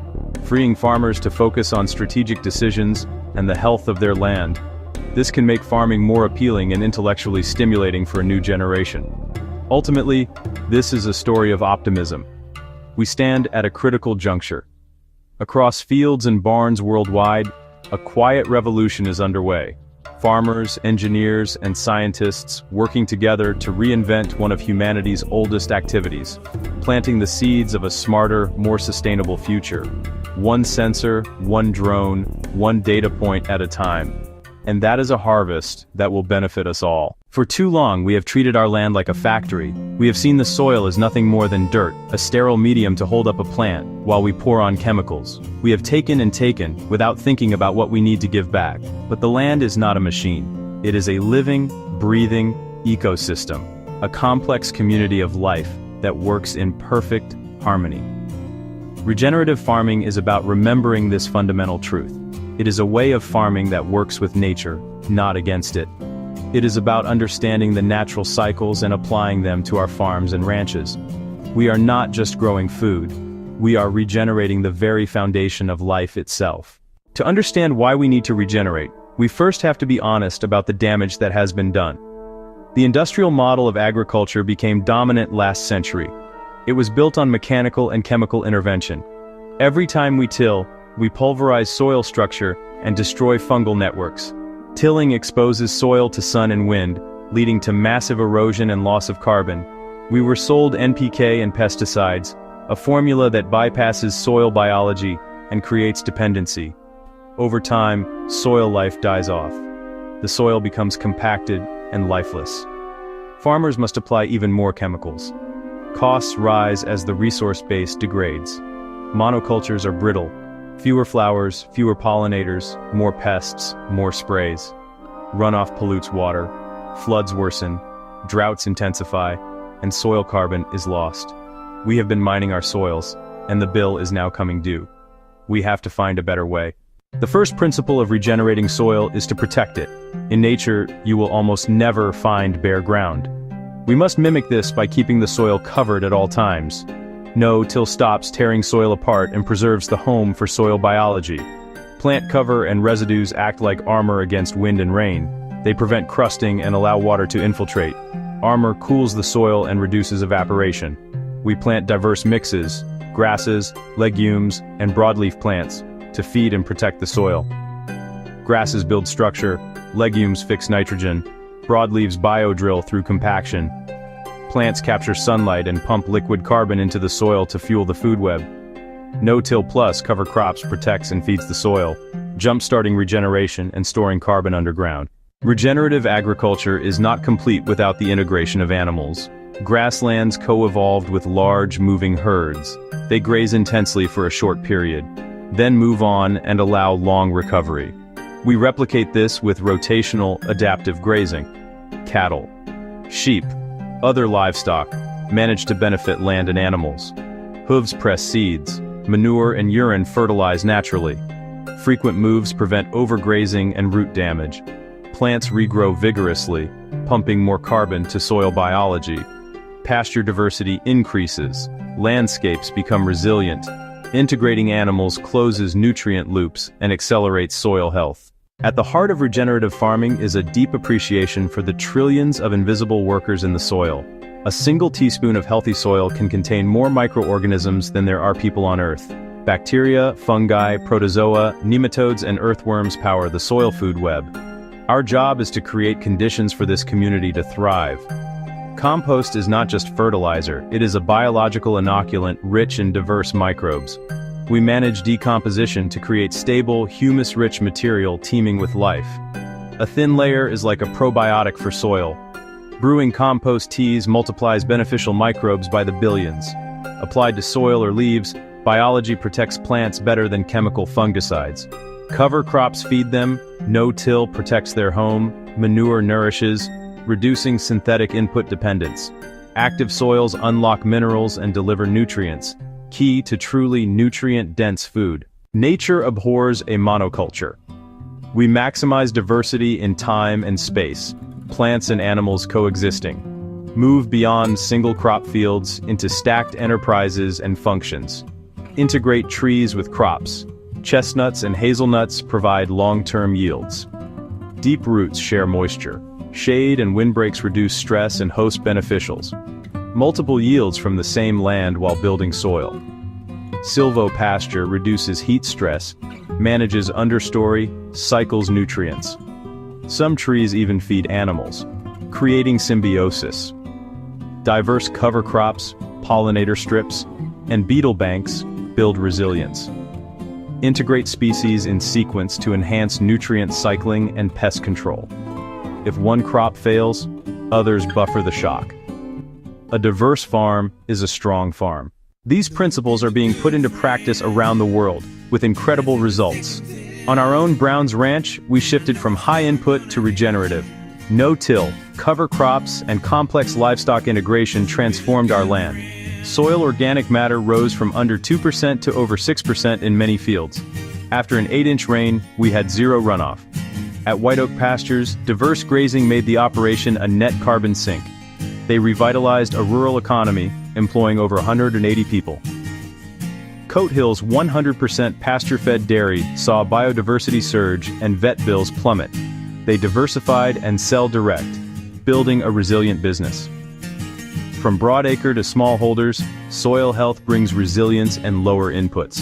freeing farmers to focus on strategic decisions and the health of their land. This can make farming more appealing and intellectually stimulating for a new generation. Ultimately, this is a story of optimism. We stand at a critical juncture. Across fields and barns worldwide, a quiet revolution is underway. Farmers, engineers, and scientists working together to reinvent one of humanity's oldest activities, planting the seeds of a smarter, more sustainable future. One sensor, one drone, one data point at a time. And that is a harvest that will benefit us all. For too long, we have treated our land like a factory. We have seen the soil as nothing more than dirt, a sterile medium to hold up a plant, while we pour on chemicals. We have taken and taken, without thinking about what we need to give back. But the land is not a machine. It is a living, breathing ecosystem, a complex community of life that works in perfect harmony. Regenerative farming is about remembering this fundamental truth. It is a way of farming that works with nature, not against it. It is about understanding the natural cycles and applying them to our farms and ranches. We are not just growing food. We are regenerating the very foundation of life itself. To understand why we need to regenerate, we first have to be honest about the damage that has been done. The industrial model of agriculture became dominant last century. It was built on mechanical and chemical intervention. Every time we till, we pulverize soil structure and destroy fungal networks. Tilling exposes soil to sun and wind, leading to massive erosion and loss of carbon. We were sold NPK and pesticides, a formula that bypasses soil biology and creates dependency. Over time, soil life dies off. The soil becomes compacted and lifeless. Farmers must apply even more chemicals. Costs rise as the resource base degrades. Monocultures are brittle. Fewer flowers, fewer pollinators, more pests, more sprays. Runoff pollutes water, floods worsen, droughts intensify, and soil carbon is lost. We have been mining our soils, and the bill is now coming due. We have to find a better way. The first principle of regenerating soil is to protect it. In nature, you will almost never find bare ground. We must mimic this by keeping the soil covered at all times. No-till stops tearing soil apart and preserves the home for soil biology. Plant cover and residues act like armor against wind and rain. They prevent crusting and allow water to infiltrate. Armor cools the soil and reduces evaporation. We plant diverse mixes, grasses, legumes, and broadleaf plants, to feed and protect the soil. Grasses build structure, legumes fix nitrogen, broadleaves biodrill through compaction. Plants capture sunlight and pump liquid carbon into the soil to fuel the food web. No-till plus cover crops protects and feeds the soil, jump-starting regeneration and storing carbon underground. Regenerative agriculture is not complete without the integration of animals. Grasslands co-evolved with large, moving herds. They graze intensely for a short period, then move on and allow long recovery. We replicate this with rotational, adaptive grazing. Cattle, sheep, other livestock manage to benefit land and animals. Hooves press seeds, manure and urine fertilize naturally. Frequent moves prevent overgrazing and root damage. Plants regrow vigorously, pumping more carbon to soil biology. Pasture diversity increases. Landscapes become resilient. Integrating animals closes nutrient loops and accelerates soil health. At the heart of regenerative farming is a deep appreciation for the trillions of invisible workers in the soil. A single teaspoon of healthy soil can contain more microorganisms than there are people on Earth. Bacteria, fungi, protozoa, nematodes, and earthworms power the soil food web. Our job is to create conditions for this community to thrive. Compost is not just fertilizer, it is a biological inoculant rich in diverse microbes. We manage decomposition to create stable, humus-rich material teeming with life. A thin layer is like a probiotic for soil. Brewing compost teas multiplies beneficial microbes by the billions. Applied to soil or leaves, biology protects plants better than chemical fungicides. Cover crops feed them, no-till protects their home, manure nourishes, reducing synthetic input dependence. Active soils unlock minerals and deliver nutrients, key to truly nutrient-dense food. Nature abhors a monoculture. We maximize diversity in time and space, plants and animals coexisting. Move beyond single crop fields into stacked enterprises and functions. Integrate trees with crops. Chestnuts and hazelnuts provide long-term yields. Deep roots share moisture. Shade and windbreaks reduce stress and host beneficials. Multiple yields from the same land while building soil. Silvopasture reduces heat stress, manages understory, cycles nutrients. Some trees even feed animals, creating symbiosis. Diverse cover crops, pollinator strips, and beetle banks build resilience. Integrate species in sequence to enhance nutrient cycling and pest control. If one crop fails, others buffer the shock. A diverse farm is a strong farm. These principles are being put into practice around the world, with incredible results. On our own Brown's Ranch, we shifted from high input to regenerative. No-till, cover crops, and complex livestock integration transformed our land. Soil organic matter rose from under 2% to over 6% in many fields. After an 8-inch rain, we had zero runoff. At White Oak Pastures, diverse grazing made the operation a net carbon sink. They revitalized a rural economy, employing over 180 people. Coat Hill's 100% pasture-fed dairy saw biodiversity surge and vet bills plummet. They diversified and sell direct, building a resilient business. From broadacre to smallholders, soil health brings resilience and lower inputs.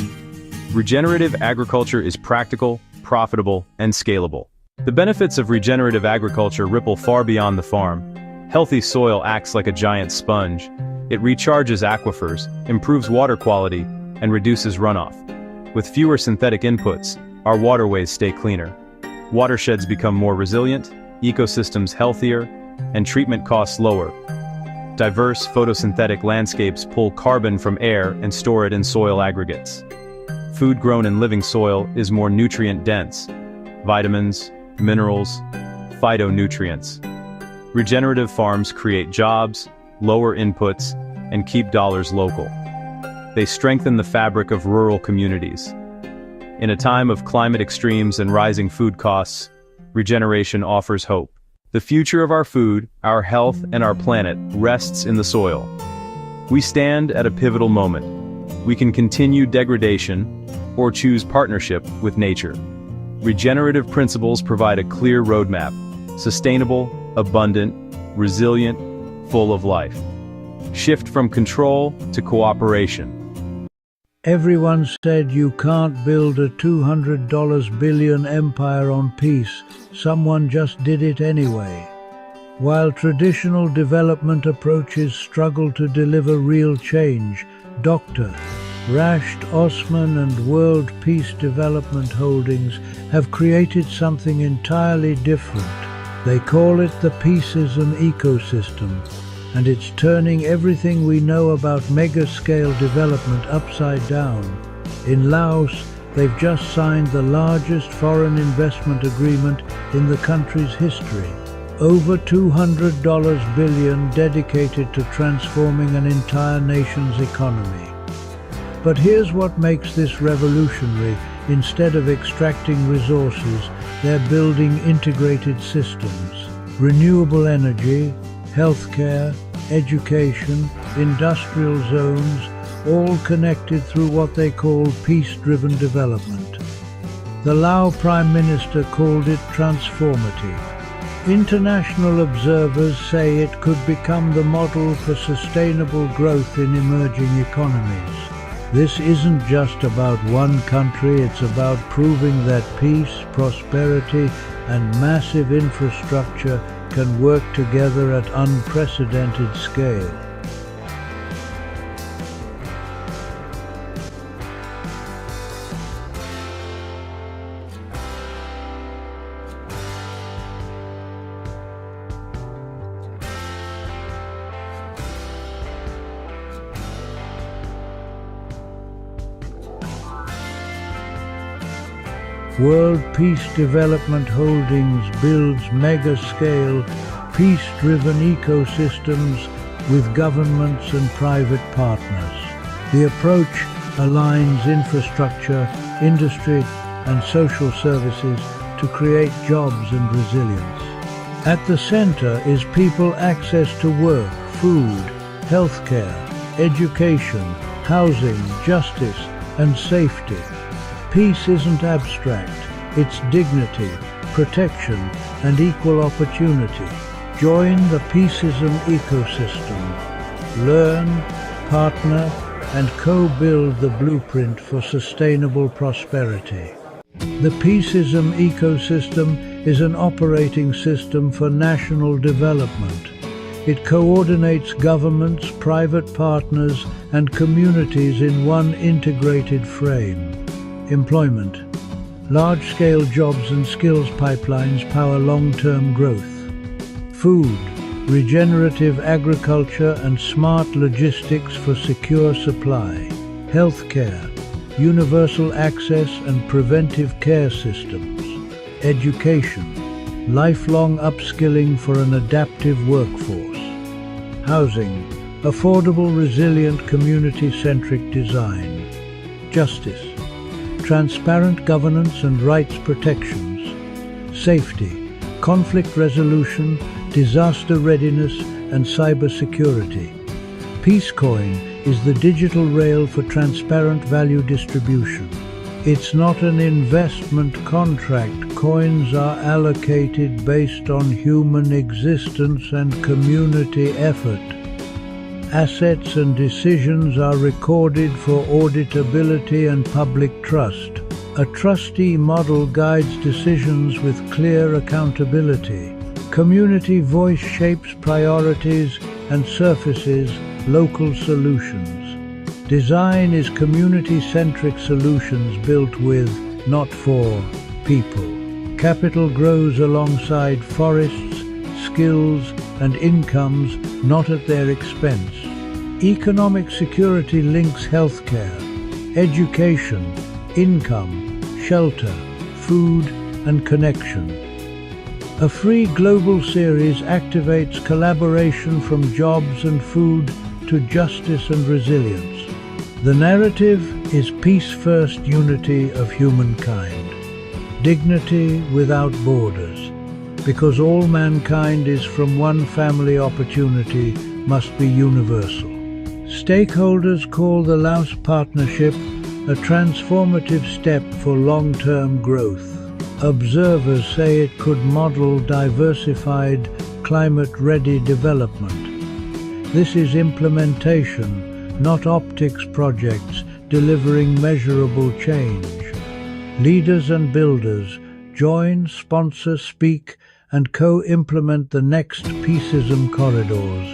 Regenerative agriculture is practical, profitable, and scalable. The benefits of regenerative agriculture ripple far beyond the farm. Healthy soil acts like a giant sponge. It recharges aquifers, improves water quality, and reduces runoff. With fewer synthetic inputs, our waterways stay cleaner. Watersheds become more resilient, ecosystems healthier, and treatment costs lower. Diverse photosynthetic landscapes pull carbon from air and store it in soil aggregates. Food grown in living soil is more nutrient-dense. Vitamins, minerals, phytonutrients. Regenerative farms create jobs, lower inputs, and keep dollars local. They strengthen the fabric of rural communities. In a time of climate extremes and rising food costs, regeneration offers hope. The future of our food, our health, and our planet rests in the soil. We stand at a pivotal moment. We can continue degradation or choose partnership with nature. Regenerative principles provide a clear roadmap: sustainable, abundant, resilient, full of life. Shift from control to cooperation. Everyone said you can't build a $200 billion empire on peace. Someone just did it anyway. While traditional development approaches struggle to deliver real change, Dr. Rashid Osman and World Peace Development Holdings have created something entirely different. They call it the Peaceism ecosystem, and it's turning everything we know about mega-scale development upside down. In Laos, they've just signed the largest foreign investment agreement in the country's history. Over $200 billion dedicated to transforming an entire nation's economy. But here's what makes this revolutionary. Instead of extracting resources, they're building integrated systems. Renewable energy, healthcare, education, industrial zones, all connected through what they call peace-driven development. The Lao Prime Minister called it transformative. International observers say it could become the model for sustainable growth in emerging economies. This isn't just about one country, it's about proving that peace, prosperity, and massive infrastructure can work together at unprecedented scale. World Peace Development Holdings builds mega-scale, peace-driven ecosystems with governments and private partners. The approach aligns infrastructure, industry, and social services to create jobs and resilience. At the center is people access to work, food, healthcare, education, housing, justice, and safety. Peace isn't abstract, it's dignity, protection, and equal opportunity. Join the Peaceism ecosystem. Learn, partner, and co-build the blueprint for sustainable prosperity. The Peaceism ecosystem is an operating system for national development. It coordinates governments, private partners, and communities in one integrated frame. Employment. Large-scale jobs and skills pipelines power long-term growth. Food. Regenerative agriculture and smart logistics for secure supply. Healthcare. Universal access and preventive care systems. Education. Lifelong upskilling for an adaptive workforce. Housing. Affordable, resilient, community-centric design. Justice. Transparent governance and rights protections. Safety, conflict resolution, disaster readiness, and cybersecurity. Peacecoin is the digital rail for transparent value distribution. It's not an investment contract. Coins are allocated based on human existence and community effort. Assets and decisions are recorded for auditability and public trust. A trustee model guides decisions with clear accountability. Community voice shapes priorities and surfaces local solutions. Design is community-centric solutions built with, not for, people. Capital grows alongside forests, skills, and incomes, not at their expense. Economic security links healthcare, education, income, shelter, food, and connection. A free global series activates collaboration from jobs and food to justice and resilience. The narrative is peace-first unity of humankind. Dignity without borders. Because all mankind is from one family, opportunity must be universal. Stakeholders call the Laos Partnership a transformative step for long-term growth. Observers say it could model diversified, climate-ready development. This is implementation, not optics projects, delivering measurable change. Leaders and builders join, sponsor, speak, and co-implement the next Peaceism corridors.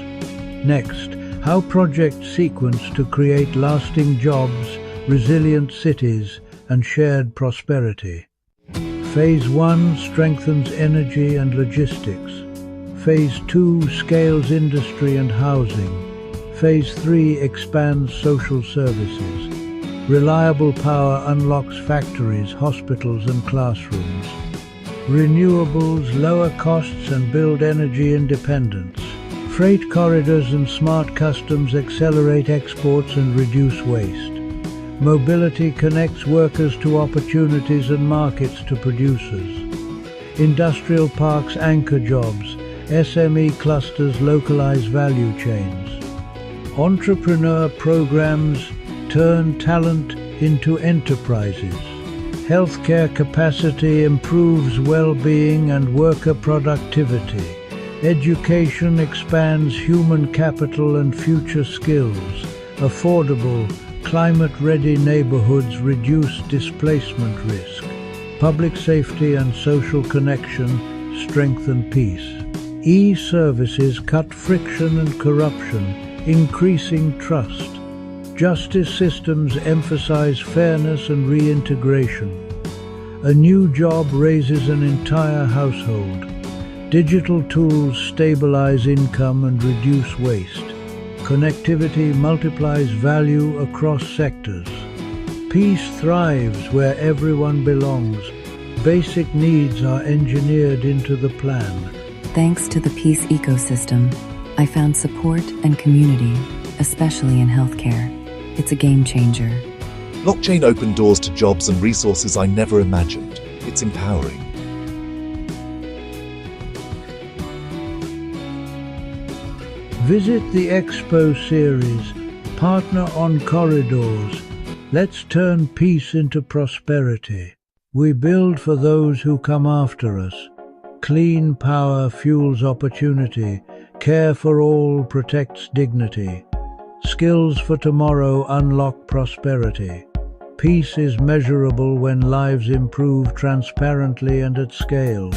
Next, how projects sequence to create lasting jobs, resilient cities, and shared prosperity. Phase 1 strengthens energy and logistics. Phase 2 scales industry and housing. Phase 3 expands social services. Reliable power unlocks factories, hospitals, and classrooms. Renewables lower costs and build energy independence. Freight corridors and smart customs accelerate exports and reduce waste. Mobility connects workers to opportunities and markets to producers. Industrial parks anchor jobs. SME clusters localize value chains. Entrepreneur programs turn talent into enterprises. Healthcare capacity improves well-being and worker productivity. Education expands human capital and future skills. Affordable, climate-ready neighborhoods reduce displacement risk. Public safety and social connection strengthen peace. E-services cut friction and corruption, increasing trust. Justice systems emphasize fairness and reintegration. A new job raises an entire household. Digital tools stabilize income and reduce waste. Connectivity multiplies value across sectors. Peace thrives where everyone belongs. Basic needs are engineered into the plan. Thanks to the peace ecosystem, I found support and community, especially in healthcare. It's a game changer. Blockchain opened doors to jobs and resources I never imagined. It's empowering. Visit the Expo series, Partner on Corridors. Let's turn peace into prosperity. We build for those who come after us. Clean power fuels opportunity. Care for all protects dignity. Skills for tomorrow unlock prosperity. Peace is measurable when lives improve transparently and at scale.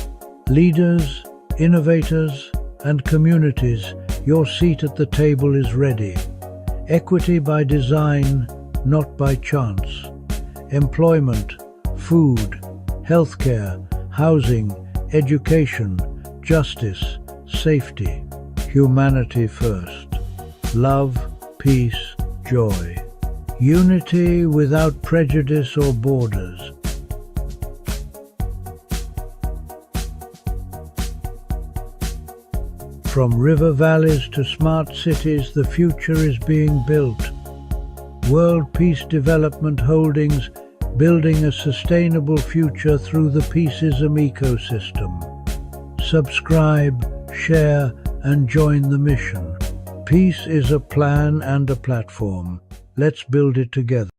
Leaders, innovators, and communities, your seat at the table is ready. Equity by design, not by chance. Employment, food, healthcare, housing, education, justice, safety. Humanity first. Love, peace, joy. Unity without prejudice or borders. From river valleys to smart cities, the future is being built. World Peace Development Holdings, building a sustainable future through the Peaceism ecosystem. Subscribe, share, and join the mission. Peace is a plan and a platform. Let's build it together.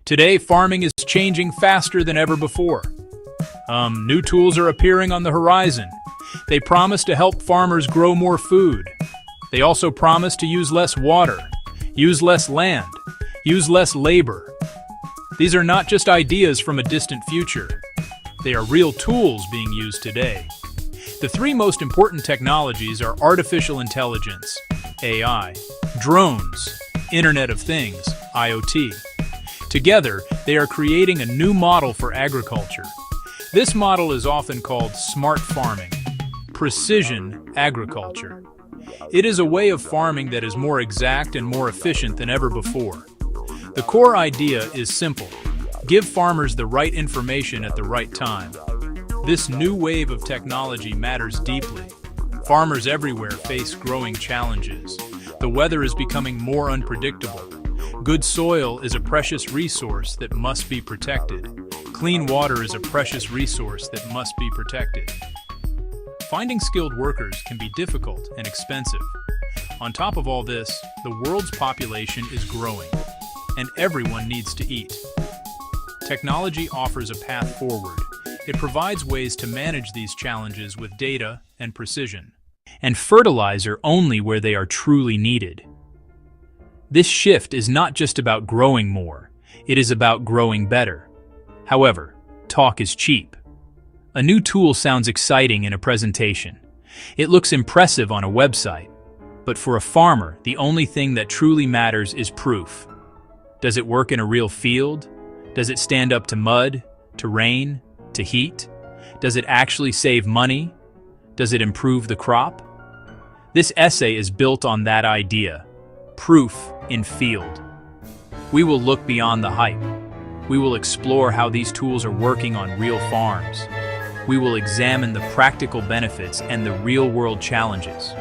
Today, farming is changing faster than ever before. New tools are appearing on the horizon. They promise to help farmers grow more food. They also promise to use less water, use less land, use less labor. These are not just ideas from a distant future. They are real tools being used today. The three most important technologies are artificial intelligence, AI, drones, Internet of Things, IoT. Together, they are creating a new model for agriculture. This model is often called smart farming, precision agriculture. It is a way of farming that is more exact and more efficient than ever before. The core idea is simple. Give farmers the right information at the right time. This new wave of technology matters deeply. Farmers everywhere face growing challenges. The weather is becoming more unpredictable. Good soil is a precious resource that must be protected. Clean water is a precious resource that must be protected. Finding skilled workers can be difficult and expensive. On top of all this, the world's population is growing, and everyone needs to eat. Technology offers a path forward. It provides ways to manage these challenges with data and precision, and fertilizer only where they are truly needed. This shift is not just about growing more, it is about growing better. However, talk is cheap. A new tool sounds exciting in a presentation. It looks impressive on a website. But for a farmer, the only thing that truly matters is proof. Does it work in a real field? Does it stand up to mud, to rain, to heat? Does it actually save money? Does it improve the crop? This essay is built on that idea. Proof in field. We will look beyond the hype. We will explore how these tools are working on real farms. We will examine the practical benefits and the real-world challenges.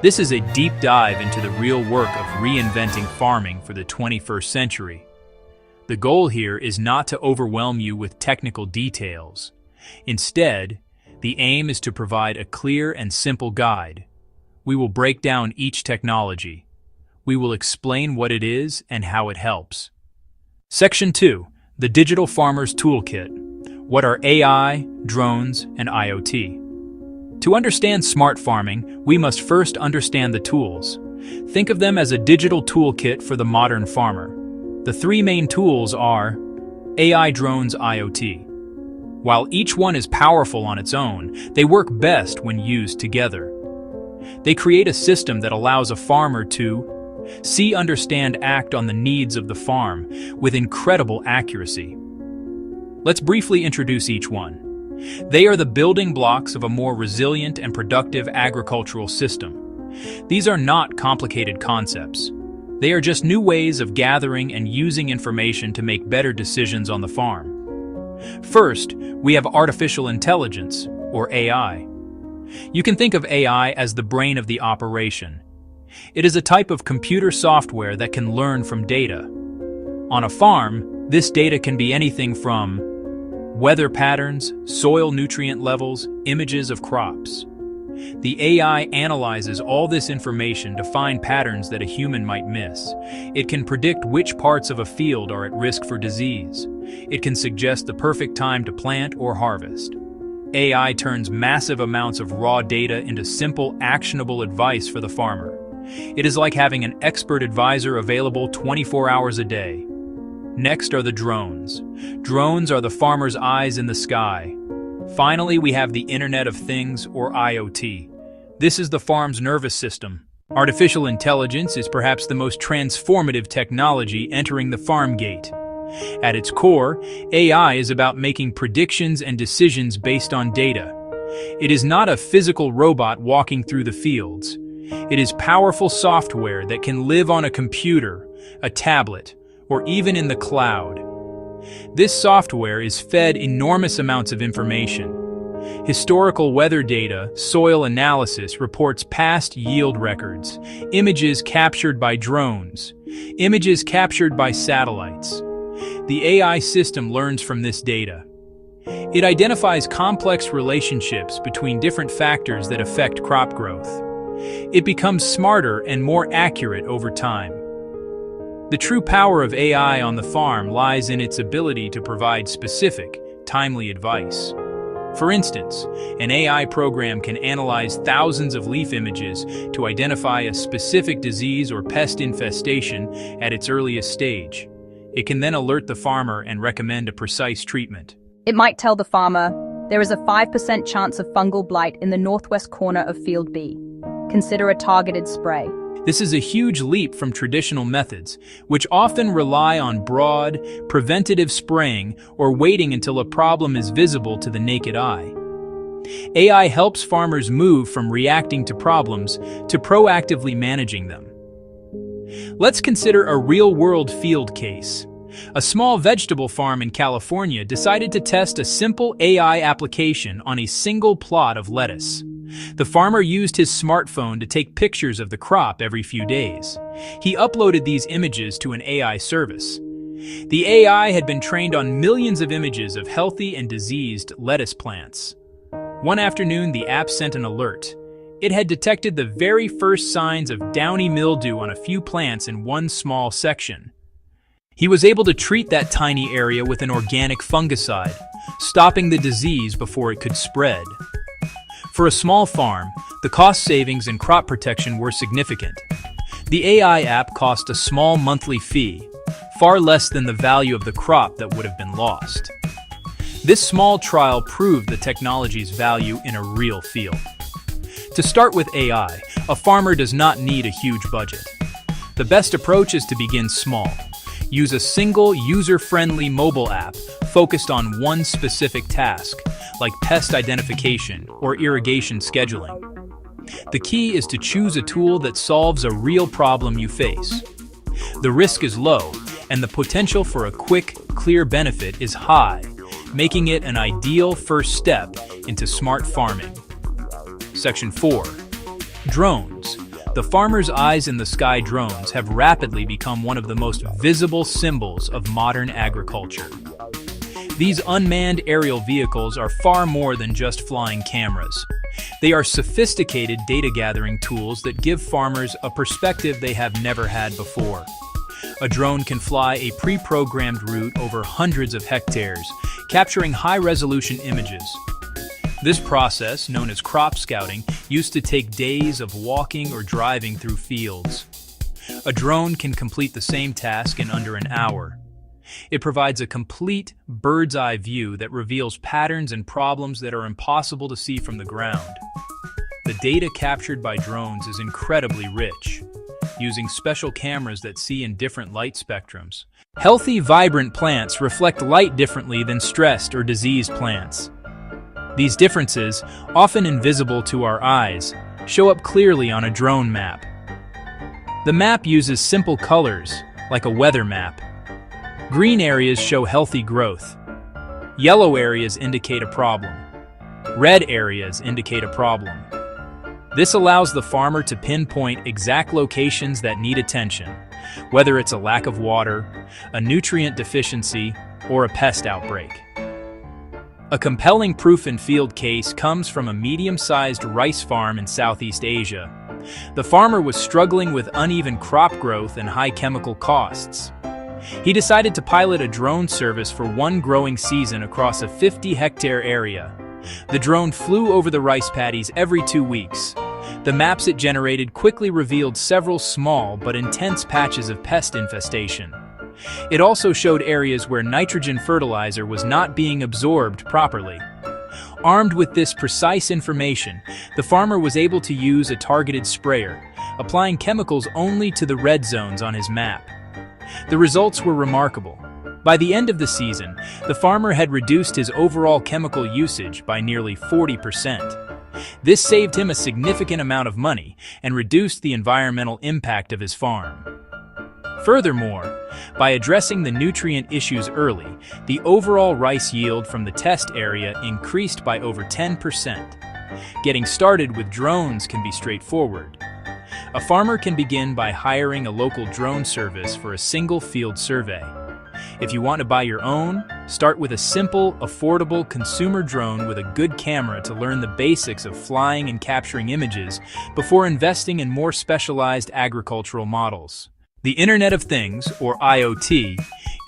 This is a deep dive into the real work of reinventing farming for the 21st century. The goal here is not to overwhelm you with technical details. Instead, the aim is to provide a clear and simple guide. We will break down each technology. We will explain what it is and how it helps. Section 2, the Digital Farmer's Toolkit. What are AI, drones, and IoT? To understand smart farming, we must first understand the tools. Think of them as a digital toolkit for the modern farmer. The three main tools are AI, drones, IoT. While each one is powerful on its own, they work best when used together. They create a system that allows a farmer to see, understand, act on the needs of the farm with incredible accuracy. Let's briefly introduce each one. They are the building blocks of a more resilient and productive agricultural system. These are not complicated concepts. They are just new ways of gathering and using information to make better decisions on the farm. First, we have artificial intelligence, or AI. You can think of AI as the brain of the operation. It is a type of computer software that can learn from data. On a farm, this data can be anything from weather patterns, soil nutrient levels, images of crops. The AI analyzes all this information to find patterns that a human might miss. It can predict which parts of a field are at risk for disease. It can suggest the perfect time to plant or harvest. AI turns massive amounts of raw data into simple, actionable advice for the farmer. It is like having an expert advisor available 24 hours a day. Next are the drones. Drones are the farmer's eyes in the sky. Finally, we have the Internet of Things, or IoT. This is the farm's nervous system. Artificial intelligence is perhaps the most transformative technology entering the farm gate. At its core, AI is about making predictions and decisions based on data. It is not a physical robot walking through the fields. It is powerful software that can live on a computer, a tablet, or even in the cloud. This software is fed enormous amounts of information. Historical weather data, soil analysis reports past yield records, images captured by drones, images captured by satellites. The AI system learns from this data. It identifies complex relationships between different factors that affect crop growth. It becomes smarter and more accurate over time. The true power of AI on the farm lies in its ability to provide specific, timely advice. For instance, an AI program can analyze thousands of leaf images to identify a specific disease or pest infestation at its earliest stage. It can then alert the farmer and recommend a precise treatment. It might tell the farmer, there is a 5% chance of fungal blight in the northwest corner of field B. Consider a targeted spray. This is a huge leap from traditional methods, which often rely on broad, preventative spraying or waiting until a problem is visible to the naked eye. AI helps farmers move from reacting to problems to proactively managing them. Let's consider a real-world field case. A small vegetable farm in California decided to test a simple AI application on a single plot of lettuce. The farmer used his smartphone to take pictures of the crop every few days. He uploaded these images to an AI service. The AI had been trained on millions of images of healthy and diseased lettuce plants. One afternoon, the app sent an alert. It had detected the very first signs of downy mildew on a few plants in one small section. He was able to treat that tiny area with an organic fungicide, stopping the disease before it could spread. For a small farm, the cost savings and crop protection were significant. The AI app cost a small monthly fee, far less than the value of the crop that would have been lost. This small trial proved the technology's value in a real field. To start with AI, a farmer does not need a huge budget. The best approach is to begin small. Use a single user-friendly mobile app focused on one specific task, like pest identification or irrigation scheduling. The key is to choose a tool that solves a real problem you face. The risk is low, and the potential for a quick, clear benefit is high, making it an ideal first step into smart farming. Section 4. Drones. The farmer's eyes in the sky drones have rapidly become one of the most visible symbols of modern agriculture. These unmanned aerial vehicles are far more than just flying cameras. They are sophisticated data-gathering tools that give farmers a perspective they have never had before. A drone can fly a pre-programmed route over hundreds of hectares, capturing high-resolution images. This process, known as crop scouting, used to take days of walking or driving through fields. A drone can complete the same task in under an hour. It provides a complete bird's-eye view that reveals patterns and problems that are impossible to see from the ground. The data captured by drones is incredibly rich, using special cameras that see in different light spectrums. Healthy, vibrant plants reflect light differently than stressed or diseased plants. These differences, often invisible to our eyes, show up clearly on a drone map. The map uses simple colors, like a weather map. Green areas show healthy growth. Yellow areas indicate a problem. Red areas indicate a problem. This allows the farmer to pinpoint exact locations that need attention, whether it's a lack of water, a nutrient deficiency, or a pest outbreak. A compelling proof-in-field case comes from a medium-sized rice farm in Southeast Asia. The farmer was struggling with uneven crop growth and high chemical costs. He decided to pilot a drone service for one growing season across a 50-hectare area. The drone flew over the rice paddies every 2 weeks. The maps it generated quickly revealed several small but intense patches of pest infestation. It also showed areas where nitrogen fertilizer was not being absorbed properly. Armed with this precise information, the farmer was able to use a targeted sprayer, applying chemicals only to the red zones on his map. The results were remarkable. By the end of the season, the farmer had reduced his overall chemical usage by nearly 40%. This saved him a significant amount of money and reduced the environmental impact of his farm. Furthermore, by addressing the nutrient issues early, the overall rice yield from the test area increased by over 10%. Getting started with drones can be straightforward. A farmer can begin by hiring a local drone service for a single field survey. If you want to buy your own, start with a simple, affordable consumer drone with a good camera to learn the basics of flying and capturing images before investing in more specialized agricultural models. The Internet of Things, or IoT,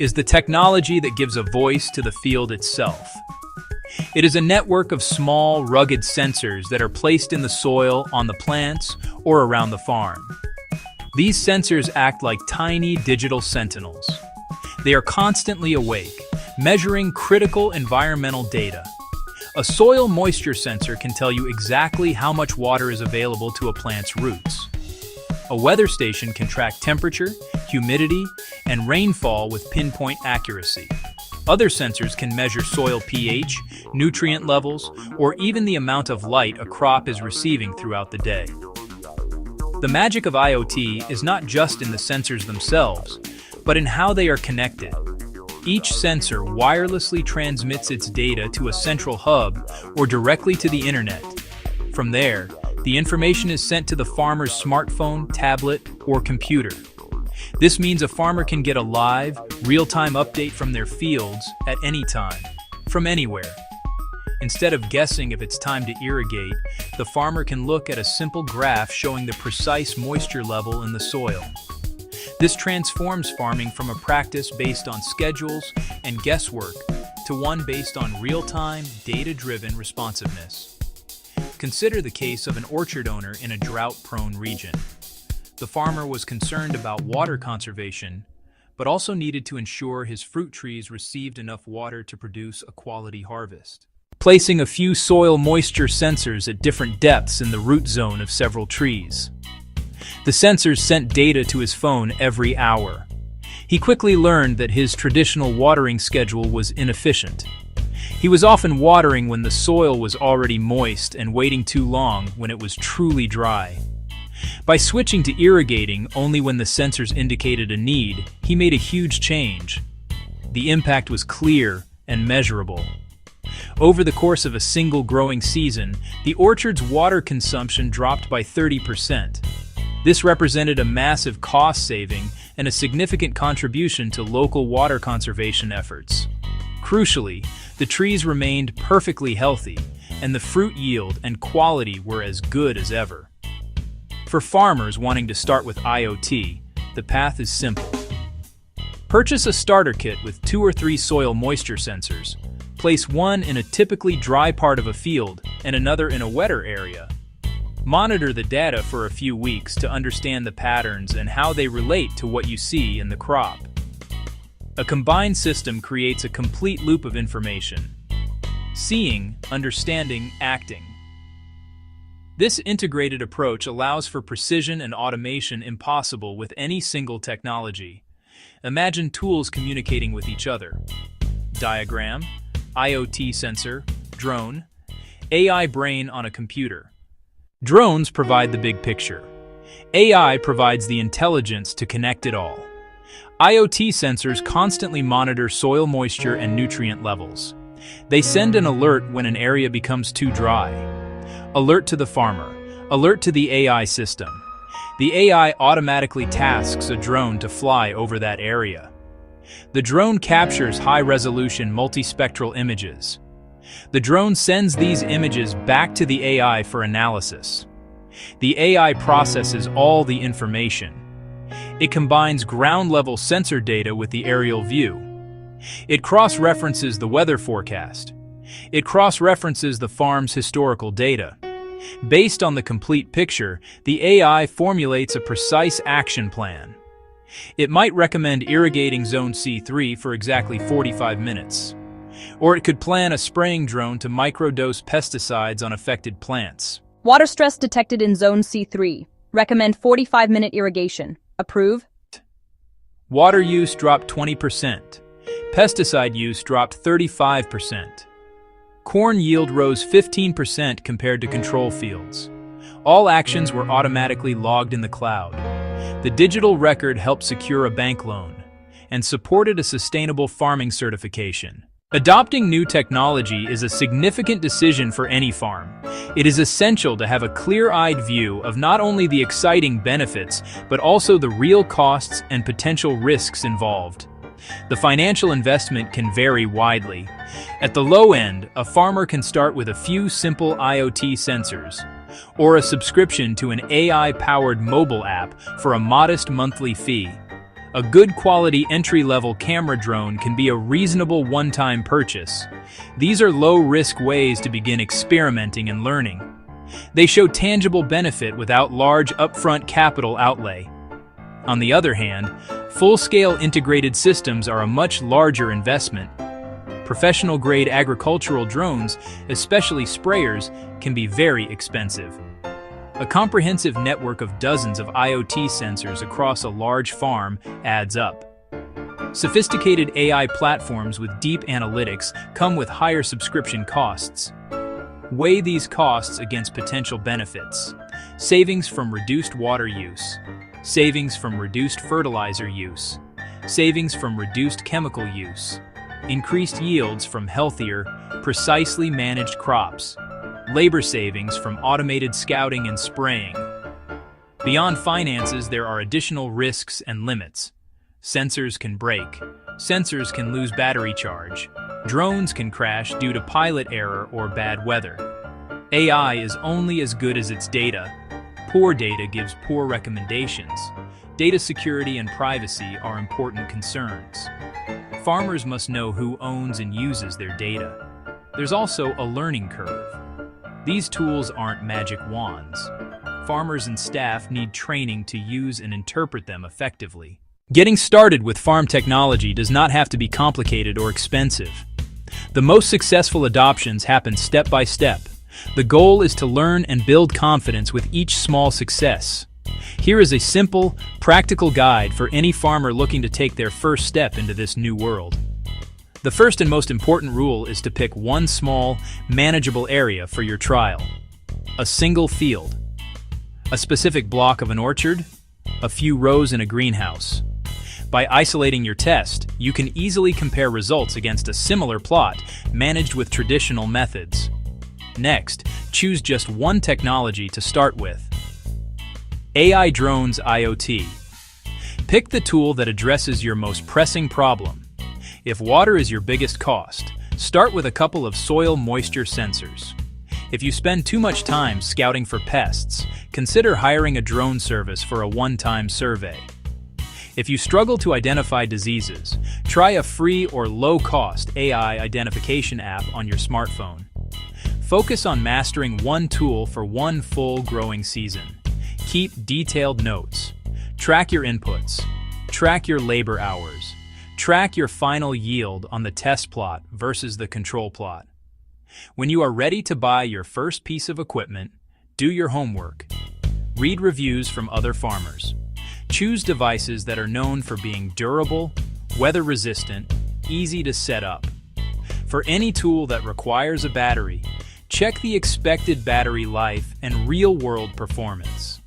is the technology that gives a voice to the field itself. It is a network of small, rugged sensors that are placed in the soil, on the plants, or around the farm. These sensors act like tiny digital sentinels. They are constantly awake, measuring critical environmental data. A soil moisture sensor can tell you exactly how much water is available to a plant's roots. A weather station can track temperature, humidity, and rainfall with pinpoint accuracy. Other sensors can measure soil pH, nutrient levels, or even the amount of light a crop is receiving throughout the day. The magic of IoT is not just in the sensors themselves, but in how they are connected. Each sensor wirelessly transmits its data to a central hub or directly to the internet. From there, the information is sent to the farmer's smartphone, tablet, or computer. This means a farmer can get a live, real-time update from their fields at any time, from anywhere. Instead of guessing if it's time to irrigate, the farmer can look at a simple graph showing the precise moisture level in the soil. This transforms farming from a practice based on schedules and guesswork to one based on real-time, data-driven responsiveness. Consider the case of an orchard owner in a drought-prone region. The farmer was concerned about water conservation, but also needed to ensure his fruit trees received enough water to produce a quality harvest. Placing a few soil moisture sensors at different depths in the root zone of several trees. The sensors sent data to his phone every hour. He quickly learned that his traditional watering schedule was inefficient. He was often watering when the soil was already moist and waiting too long when it was truly dry. By switching to irrigating only when the sensors indicated a need, he made a huge change. The impact was clear and measurable. Over the course of a single growing season, the orchard's water consumption dropped by 30%. This represented a massive cost saving and a significant contribution to local water conservation efforts. Crucially, the trees remained perfectly healthy, and the fruit yield and quality were as good as ever. For farmers wanting to start with IoT, the path is simple. Purchase a starter kit with 2 or 3 soil moisture sensors. Place one in a typically dry part of a field and another in a wetter area. Monitor the data for a few weeks to understand the patterns and how they relate to what you see in the crop. A combined system creates a complete loop of information. Seeing, understanding, acting. This integrated approach allows for precision and automation impossible with any single technology. Imagine tools communicating with each other. Diagram, IoT sensor, drone, AI brain on a computer. Drones provide the big picture. AI provides the intelligence to connect it all. IoT sensors constantly monitor soil moisture and nutrient levels. They send an alert when an area becomes too dry. Alert to the farmer. Alert to the AI system. The AI automatically tasks a drone to fly over that area. The drone captures high-resolution multispectral images. The drone sends these images back to the AI for analysis. The AI processes all the information. It combines ground-level sensor data with the aerial view. It cross-references the weather forecast. It cross-references the farm's historical data. Based on the complete picture, the AI formulates a precise action plan. It might recommend irrigating Zone C3 for exactly 45 minutes. Or it could plan a spraying drone to microdose pesticides on affected plants. Water stress detected in Zone C3. Recommend 45-minute irrigation. Approve. Water use dropped 20%. Pesticide use dropped 35%. Corn yield rose 15% compared to control fields. All actions were automatically logged in the cloud. The digital record helped secure a bank loan and supported a sustainable farming certification. Adopting new technology is a significant decision for any farm. It is essential to have a clear-eyed view of not only the exciting benefits, but also the real costs and potential risks involved. The financial investment can vary widely. At the low end, a farmer can start with a few simple IoT sensors, or a subscription to an AI-powered mobile app for a modest monthly fee. A good quality entry-level camera drone can be a reasonable one-time purchase. These are low-risk ways to begin experimenting and learning. They show tangible benefit without large upfront capital outlay. On the other hand, full-scale integrated systems are a much larger investment. Professional-grade agricultural drones, especially sprayers, can be very expensive. A comprehensive network of dozens of IoT sensors across a large farm adds up. Sophisticated AI platforms with deep analytics come with higher subscription costs. Weigh these costs against potential benefits. Savings from reduced water use. Savings from reduced fertilizer use. Savings from reduced chemical use. Increased yields from healthier, precisely managed crops. Labor savings from automated scouting and spraying. Beyond finances, there are additional risks and limits. Sensors can break. Sensors can lose battery charge. Drones can crash due to pilot error or bad weather. AI is only as good as its data. Poor data gives poor recommendations. Data security and privacy are important concerns. Farmers must know who owns and uses their data. There's also a learning curve. These tools aren't magic wands. Farmers and staff need training to use and interpret them effectively. Getting started with farm technology does not have to be complicated or expensive. The most successful adoptions happen step by step. The goal is to learn and build confidence with each small success. Here is a simple, practical guide for any farmer looking to take their first step into this new world. The first and most important rule is to pick one small, manageable area for your trial. A single field. A specific block of an orchard. A few rows in a greenhouse. By isolating your test, you can easily compare results against a similar plot managed with traditional methods. Next, choose just one technology to start with. AI Drones IoT. Pick the tool that addresses your most pressing problem. If water is your biggest cost, start with a couple of soil moisture sensors. If you spend too much time scouting for pests, consider hiring a drone service for a one-time survey. If you struggle to identify diseases, try a free or low-cost AI identification app on your smartphone. Focus on mastering one tool for one full growing season. Keep detailed notes. Track your inputs. Track your labor hours. Track your final yield on the test plot versus the control plot. When you are ready to buy your first piece of equipment, do your homework. Read reviews from other farmers. Choose devices that are known for being durable, weather-resistant, easy to set up. For any tool that requires a battery, check the expected battery life and real-world performance.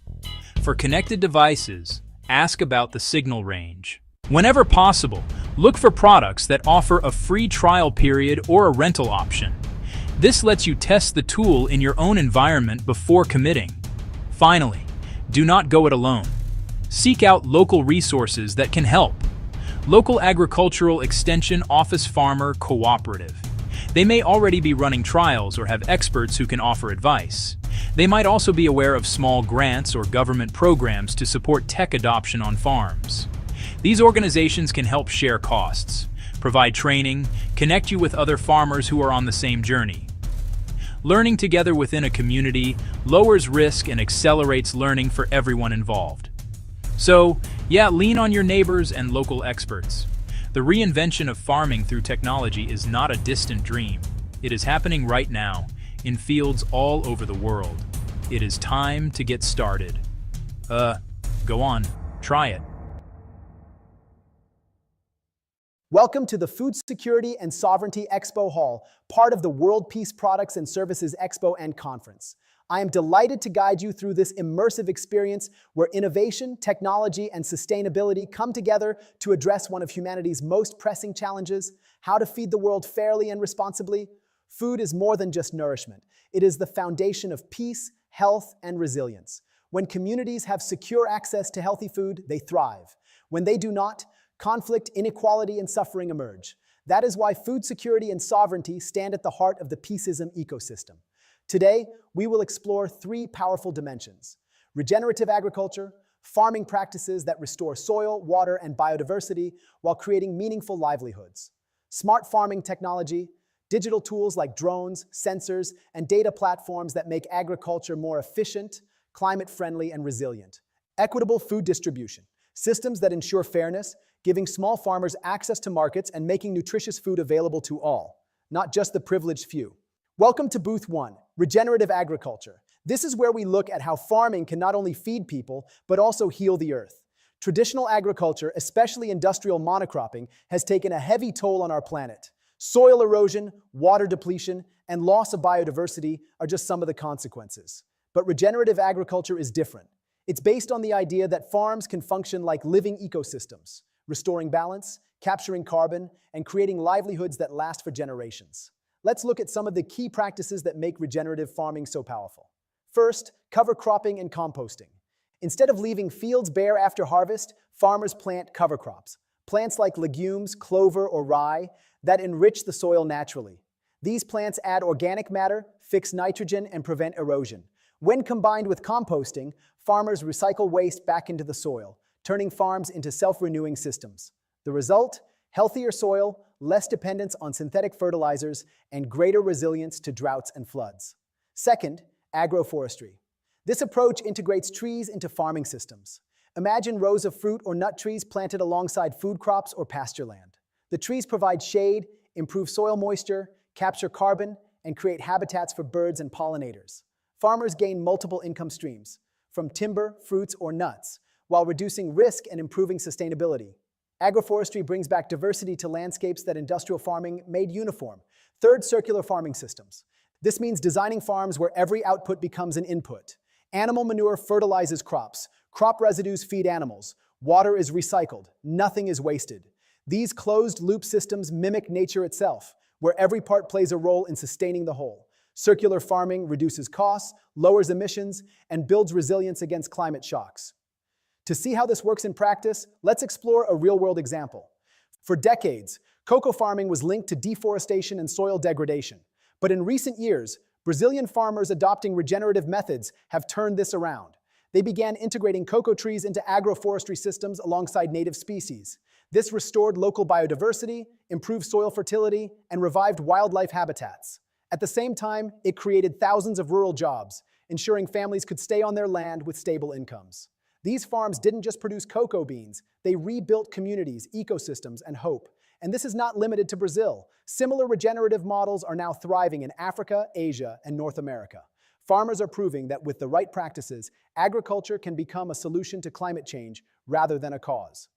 For connected devices, ask about the signal range. Whenever possible, look for products that offer a free trial period or a rental option. This lets you test the tool in your own environment before committing. Finally, do not go it alone. Seek out local resources that can help. Local Agricultural Extension Office Farmer Cooperative. They may already be running trials or have experts who can offer advice. They might also be aware of small grants or government programs to support tech adoption on farms. These organizations can help share costs, provide training, connect you with other farmers who are on the same journey. Learning together within a community lowers risk and accelerates learning for everyone involved. So, yeah, lean on your neighbors and local experts. The reinvention of farming through technology is not a distant dream. It is happening right now, in fields all over the world. It is time to get started. Go on, try it. Welcome to the Food Security and Sovereignty Expo Hall, part of the World Peace Products and Services Expo and Conference. I am delighted to guide you through this immersive experience where innovation, technology, and sustainability come together to address one of humanity's most pressing challenges: how to feed the world fairly and responsibly. Food is more than just nourishment. It is the foundation of peace, health, and resilience. When communities have secure access to healthy food, they thrive. When they do not, conflict, inequality, and suffering emerge. That is why food security and sovereignty stand at the heart of the peaceism ecosystem. Today, we will explore three powerful dimensions: regenerative agriculture, farming practices that restore soil, water, and biodiversity while creating meaningful livelihoods. Smart farming technology, digital tools like drones, sensors, and data platforms that make agriculture more efficient, climate-friendly, and resilient. Equitable food distribution, systems that ensure fairness, giving small farmers access to markets and making nutritious food available to all, not just the privileged few. Welcome to Booth 1, Regenerative Agriculture. This is where we look at how farming can not only feed people, but also heal the earth. Traditional agriculture, especially industrial monocropping, has taken a heavy toll on our planet. Soil erosion, water depletion, and loss of biodiversity are just some of the consequences. But regenerative agriculture is different. It's based on the idea that farms can function like living ecosystems, restoring balance, capturing carbon, and creating livelihoods that last for generations. Let's look at some of the key practices that make regenerative farming so powerful. First, cover cropping and composting. Instead of leaving fields bare after harvest, farmers plant cover crops, plants like legumes, clover, or rye that enrich the soil naturally. These plants add organic matter, fix nitrogen, and prevent erosion. When combined with composting, farmers recycle waste back into the soil, turning farms into self-renewing systems. The result? Healthier soil, less dependence on synthetic fertilizers, and greater resilience to droughts and floods. Second, agroforestry. This approach integrates trees into farming systems. Imagine rows of fruit or nut trees planted alongside food crops or pasture land. The trees provide shade, improve soil moisture, capture carbon, and create habitats for birds and pollinators. Farmers gain multiple income streams, from timber, fruits, or nuts, while reducing risk and improving sustainability. Agroforestry brings back diversity to landscapes that industrial farming made uniform. Third, circular farming systems. This means designing farms where every output becomes an input. Animal manure fertilizes crops. Crop residues feed animals. Water is recycled. Nothing is wasted. These closed-loop systems mimic nature itself, where every part plays a role in sustaining the whole. Circular farming reduces costs, lowers emissions, and builds resilience against climate shocks. To see how this works in practice, let's explore a real-world example. For decades, cocoa farming was linked to deforestation and soil degradation. But in recent years, Brazilian farmers adopting regenerative methods have turned this around. They began integrating cocoa trees into agroforestry systems alongside native species. This restored local biodiversity, improved soil fertility, and revived wildlife habitats. At the same time, it created thousands of rural jobs, ensuring families could stay on their land with stable incomes. These farms didn't just produce cocoa beans, they rebuilt communities, ecosystems, and hope. And this is not limited to Brazil. Similar regenerative models are now thriving in Africa, Asia, and North America. Farmers are proving that with the right practices, agriculture can become a solution to climate change rather than a cause.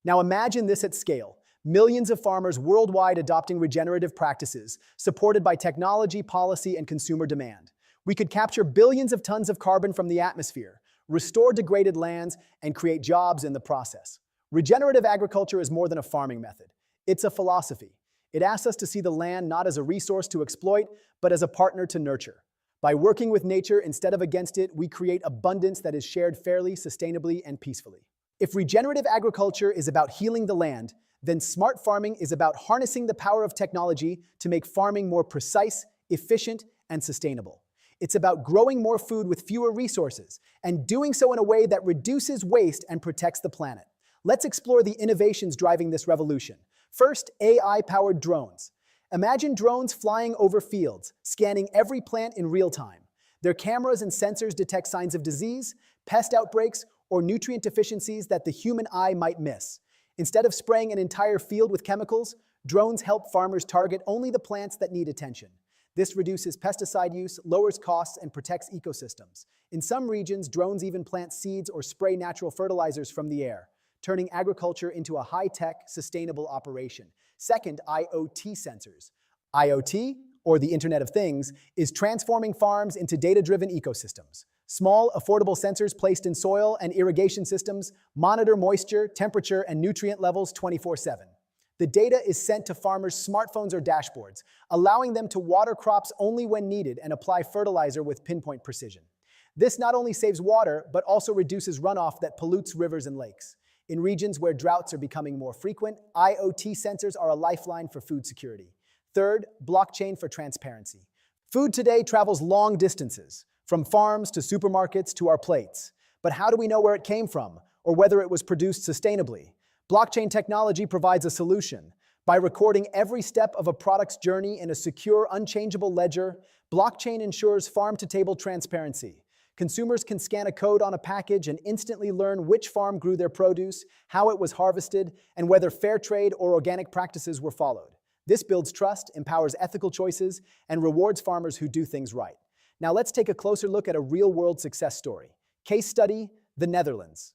Now imagine this at scale. Millions of farmers worldwide adopting regenerative practices, supported by technology, policy, and consumer demand. We could capture billions of tons of carbon from the atmosphere, restore degraded lands, and create jobs in the process. Regenerative agriculture is more than a farming method. It's a philosophy. It asks us to see the land not as a resource to exploit, but as a partner to nurture. By working with nature instead of against it, we create abundance that is shared fairly, sustainably, and peacefully. If regenerative agriculture is about healing the land, then smart farming is about harnessing the power of technology to make farming more precise, efficient, and sustainable. It's about growing more food with fewer resources, and doing so in a way that reduces waste and protects the planet. Let's explore the innovations driving this revolution. First, AI-powered drones. Imagine drones flying over fields, scanning every plant in real time. Their cameras and sensors detect signs of disease, pest outbreaks, or nutrient deficiencies that the human eye might miss. Instead of spraying an entire field with chemicals, drones help farmers target only the plants that need attention. This reduces pesticide use, lowers costs, and protects ecosystems. In some regions, drones even plant seeds or spray natural fertilizers from the air, turning agriculture into a high-tech, sustainable operation. Second, IoT sensors. IoT, or the Internet of Things, is transforming farms into data-driven ecosystems. Small, affordable sensors placed in soil and irrigation systems monitor moisture, temperature, and nutrient levels 24/7. The data is sent to farmers' smartphones or dashboards, allowing them to water crops only when needed and apply fertilizer with pinpoint precision. This not only saves water, but also reduces runoff that pollutes rivers and lakes. In regions where droughts are becoming more frequent, IoT sensors are a lifeline for food security. Third, blockchain for transparency. Food today travels long distances, from farms to supermarkets to our plates. But how do we know where it came from, or whether it was produced sustainably? Blockchain technology provides a solution. By recording every step of a product's journey in a secure, unchangeable ledger, blockchain ensures farm-to-table transparency. Consumers can scan a code on a package and instantly learn which farm grew their produce, how it was harvested, and whether fair trade or organic practices were followed. This builds trust, empowers ethical choices, and rewards farmers who do things right. Now let's take a closer look at a real-world success story. Case study, the Netherlands.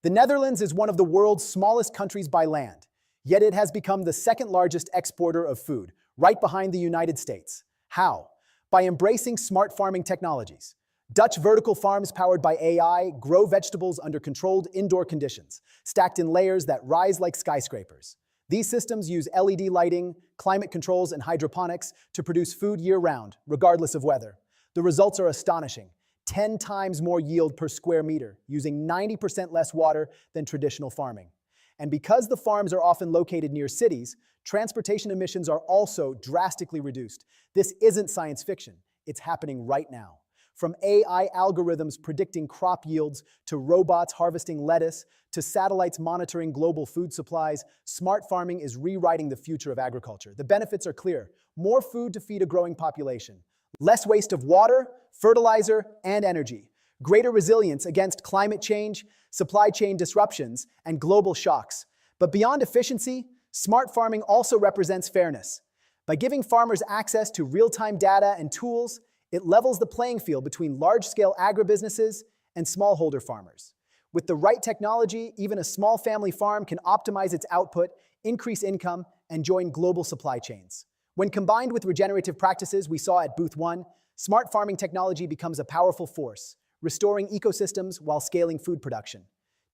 The Netherlands is one of the world's smallest countries by land, yet it has become the second largest exporter of food, right behind the United States. How? By embracing smart farming technologies. Dutch vertical farms powered by AI grow vegetables under controlled indoor conditions, stacked in layers that rise like skyscrapers. These systems use LED lighting, climate controls, and hydroponics to produce food year-round, regardless of weather. The results are astonishing. 10 times more yield per square meter, using 90% less water than traditional farming. And because the farms are often located near cities, transportation emissions are also drastically reduced. This isn't science fiction. It's happening right now. From AI algorithms predicting crop yields, to robots harvesting lettuce, to satellites monitoring global food supplies, smart farming is rewriting the future of agriculture. The benefits are clear. More food to feed a growing population. Less waste of water, fertilizer, and energy. Greater resilience against climate change, supply chain disruptions, and global shocks. But beyond efficiency, smart farming also represents fairness. By giving farmers access to real-time data and tools, it levels the playing field between large-scale agribusinesses and smallholder farmers. With the right technology, even a small family farm can optimize its output, increase income, and join global supply chains. When combined with regenerative practices we saw at Booth 1, smart farming technology becomes a powerful force, restoring ecosystems while scaling food production.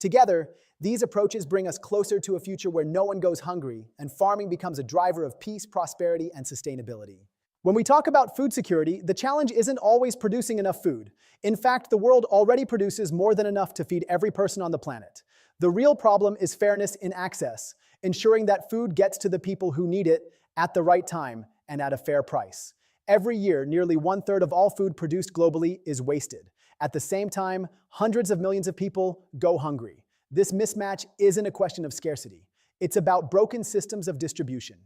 Together, these approaches bring us closer to a future where no one goes hungry and farming becomes a driver of peace, prosperity, and sustainability. When we talk about food security, the challenge isn't always producing enough food. In fact, the world already produces more than enough to feed every person on the planet. The real problem is fairness in access, ensuring that food gets to the people who need it at the right time and at a fair price. Every year, nearly 1/3 of all food produced globally is wasted. At the same time, hundreds of millions of people go hungry. This mismatch isn't a question of scarcity. It's about broken systems of distribution.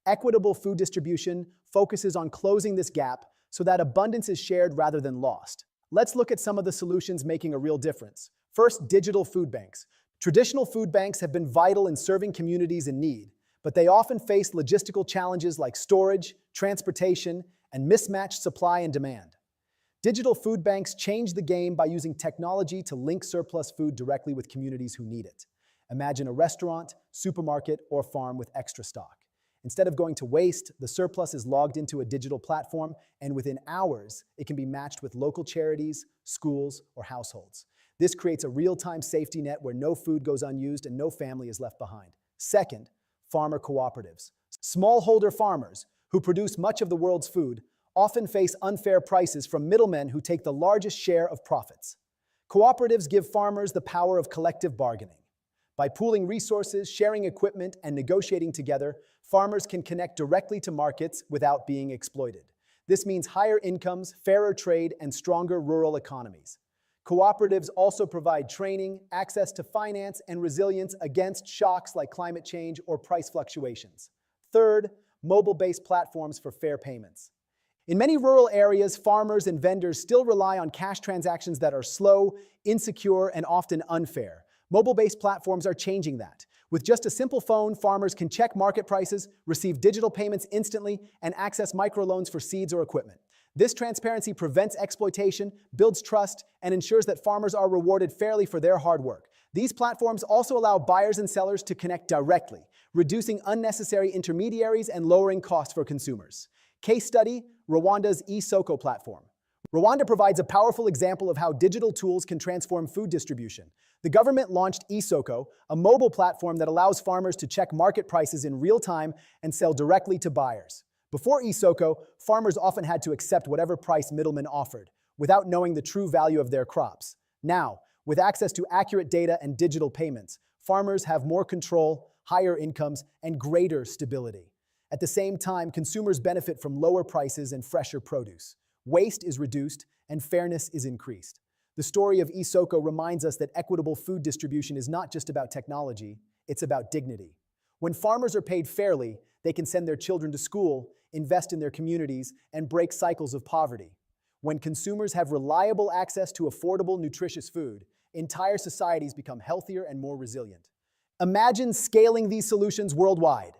Equitable food distribution focuses on closing this gap so that abundance is shared rather than lost. Let's look at some of the solutions making a real difference. First, digital food banks. Traditional food banks have been vital in serving communities in need, but they often face logistical challenges like storage, transportation, and mismatched supply and demand. Digital food banks change the game by using technology to link surplus food directly with communities who need it. Imagine a restaurant, supermarket, or farm with extra stock. Instead of going to waste, the surplus is logged into a digital platform, and within hours, it can be matched with local charities, schools, or households. This creates a real-time safety net where no food goes unused and no family is left behind. Second, farmer cooperatives. Smallholder farmers, who produce much of the world's food, often face unfair prices from middlemen who take the largest share of profits. Cooperatives give farmers the power of collective bargaining. By pooling resources, sharing equipment, and negotiating together, farmers can connect directly to markets without being exploited. This means higher incomes, fairer trade, and stronger rural economies. Cooperatives also provide training, access to finance, and resilience against shocks like climate change or price fluctuations. Third, mobile-based platforms for fair payments. In many rural areas, farmers and vendors still rely on cash transactions that are slow, insecure, and often unfair. Mobile-based platforms are changing that. With just a simple phone, farmers can check market prices, receive digital payments instantly, and access microloans for seeds or equipment. This transparency prevents exploitation, builds trust, and ensures that farmers are rewarded fairly for their hard work. These platforms also allow buyers and sellers to connect directly, reducing unnecessary intermediaries and lowering costs for consumers. Case study, Rwanda's eSoko platform. Rwanda provides a powerful example of how digital tools can transform food distribution. The government launched eSoko, a mobile platform that allows farmers to check market prices in real time and sell directly to buyers. Before eSoko, farmers often had to accept whatever price middlemen offered, without knowing the true value of their crops. Now, with access to accurate data and digital payments, farmers have more control, higher incomes, and greater stability. At the same time, consumers benefit from lower prices and fresher produce. Waste is reduced, and fairness is increased. The story of Isoko reminds us that equitable food distribution is not just about technology, it's about dignity. When farmers are paid fairly, they can send their children to school, invest in their communities, and break cycles of poverty. When consumers have reliable access to affordable, nutritious food, entire societies become healthier and more resilient. Imagine scaling these solutions worldwide.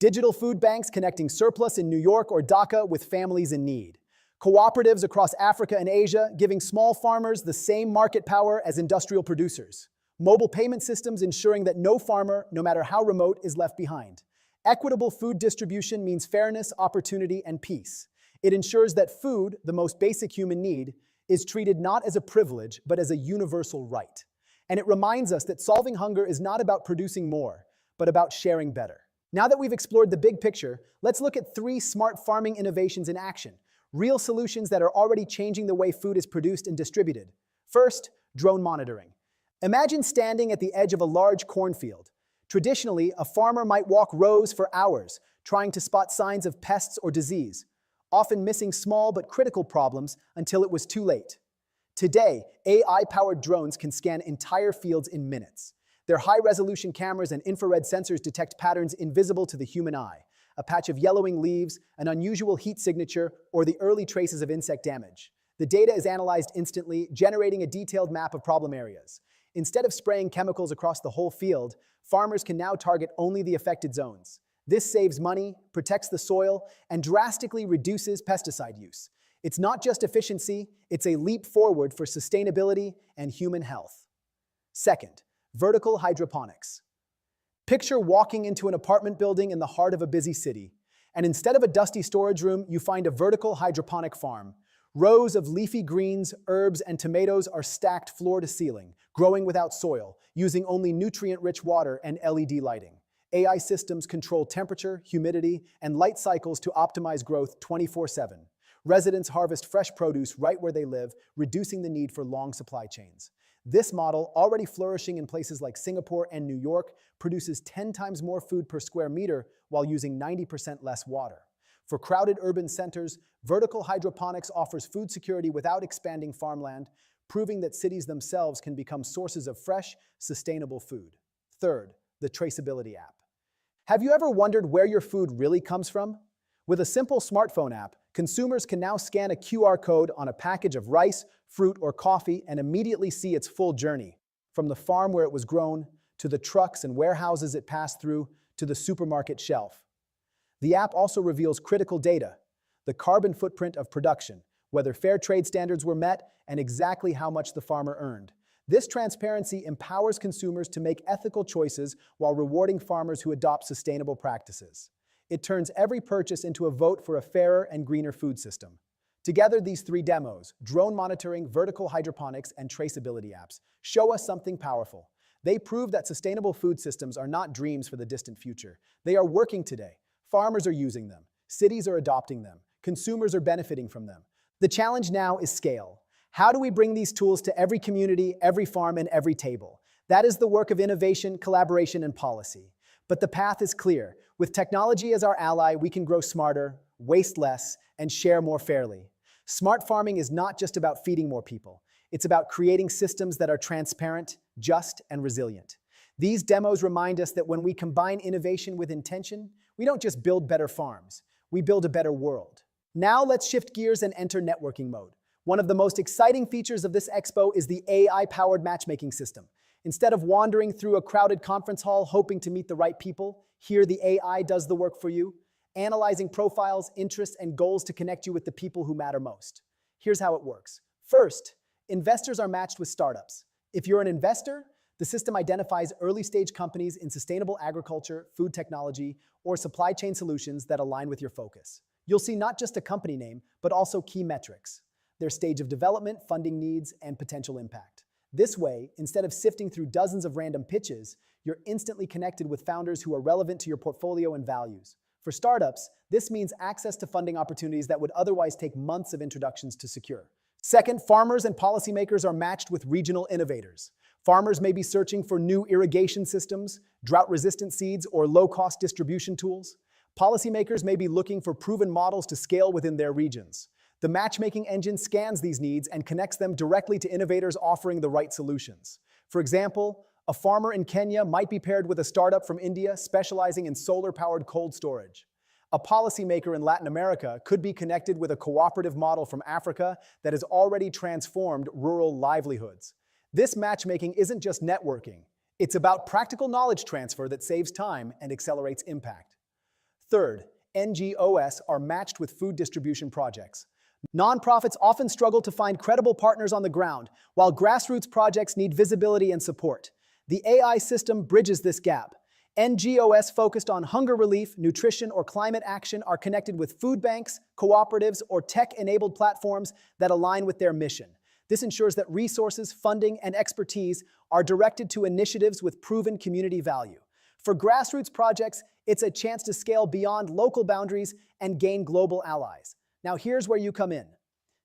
Digital food banks connecting surplus in New York or Dhaka with families in need. Cooperatives across Africa and Asia giving small farmers the same market power as industrial producers. Mobile payment systems ensuring that no farmer, no matter how remote, is left behind. Equitable food distribution means fairness, opportunity, and peace. It ensures that food, the most basic human need, is treated not as a privilege, but as a universal right. And it reminds us that solving hunger is not about producing more, but about sharing better. Now that we've explored the big picture, let's look at 3 smart farming innovations in action. Real solutions that are already changing the way food is produced and distributed. First, drone monitoring. Imagine standing at the edge of a large cornfield. Traditionally, a farmer might walk rows for hours, trying to spot signs of pests or disease, often missing small but critical problems until it was too late. Today, AI-powered drones can scan entire fields in minutes. Their high-resolution cameras and infrared sensors detect patterns invisible to the human eye, a patch of yellowing leaves, an unusual heat signature, or the early traces of insect damage. The data is analyzed instantly, generating a detailed map of problem areas. Instead of spraying chemicals across the whole field, farmers can now target only the affected zones. This saves money, protects the soil, and drastically reduces pesticide use. It's not just efficiency, it's a leap forward for sustainability and human health. Second, vertical hydroponics. Picture walking into an apartment building in the heart of a busy city, and instead of a dusty storage room, you find a vertical hydroponic farm. Rows of leafy greens, herbs, and tomatoes are stacked floor to ceiling, growing without soil, using only nutrient-rich water and LED lighting. AI systems control temperature, humidity, and light cycles to optimize growth 24/7. Residents harvest fresh produce right where they live, reducing the need for long supply chains. This model, already flourishing in places like Singapore and New York, produces 10 times more food per square meter while using 90% less water. For crowded urban centers, vertical hydroponics offers food security without expanding farmland, proving that cities themselves can become sources of fresh, sustainable food. Third, the traceability app. Have you ever wondered where your food really comes from? With a simple smartphone app, consumers can now scan a QR code on a package of rice, fruit, or coffee and immediately see its full journey, from the farm where it was grown, to the trucks and warehouses it passed through, to the supermarket shelf. The app also reveals critical data, the carbon footprint of production, whether fair trade standards were met, and exactly how much the farmer earned. This transparency empowers consumers to make ethical choices while rewarding farmers who adopt sustainable practices. It turns every purchase into a vote for a fairer and greener food system. Together, these 3 demos, drone monitoring, vertical hydroponics, and traceability apps, show us something powerful. They prove that sustainable food systems are not dreams for the distant future. They are working today. Farmers are using them. Cities are adopting them. Consumers are benefiting from them. The challenge now is scale. How do we bring these tools to every community, every farm, and every table? That is the work of innovation, collaboration, and policy. But the path is clear. With technology as our ally, we can grow smarter, waste less, and share more fairly. Smart farming is not just about feeding more people. It's about creating systems that are transparent, just, and resilient. These demos remind us that when we combine innovation with intention, we don't just build better farms, we build a better world. Now let's shift gears and enter networking mode. One of the most exciting features of this expo is the AI-powered matchmaking system. Instead of wandering through a crowded conference hall hoping to meet the right people, here the AI does the work for you, analyzing profiles, interests, and goals to connect you with the people who matter most. Here's how it works. First, investors are matched with startups. If you're an investor, the system identifies early-stage companies in sustainable agriculture, food technology, or supply chain solutions that align with your focus. You'll see not just a company name, but also key metrics, their stage of development, funding needs, and potential impact. This way, instead of sifting through dozens of random pitches, you're instantly connected with founders who are relevant to your portfolio and values. For startups, this means access to funding opportunities that would otherwise take months of introductions to secure. Second, farmers and policymakers are matched with regional innovators. Farmers may be searching for new irrigation systems, drought-resistant seeds, or low-cost distribution tools. Policymakers may be looking for proven models to scale within their regions. The matchmaking engine scans these needs and connects them directly to innovators offering the right solutions. For example, a farmer in Kenya might be paired with a startup from India specializing in solar-powered cold storage. A policymaker in Latin America could be connected with a cooperative model from Africa that has already transformed rural livelihoods. This matchmaking isn't just networking. It's about practical knowledge transfer that saves time and accelerates impact. Third, NGOs are matched with food distribution projects. Nonprofits often struggle to find credible partners on the ground, while grassroots projects need visibility and support. The AI system bridges this gap. NGOs focused on hunger relief, nutrition, or climate action are connected with food banks, cooperatives, or tech-enabled platforms that align with their mission. This ensures that resources, funding, and expertise are directed to initiatives with proven community value. For grassroots projects, it's a chance to scale beyond local boundaries and gain global allies. Now here's where you come in.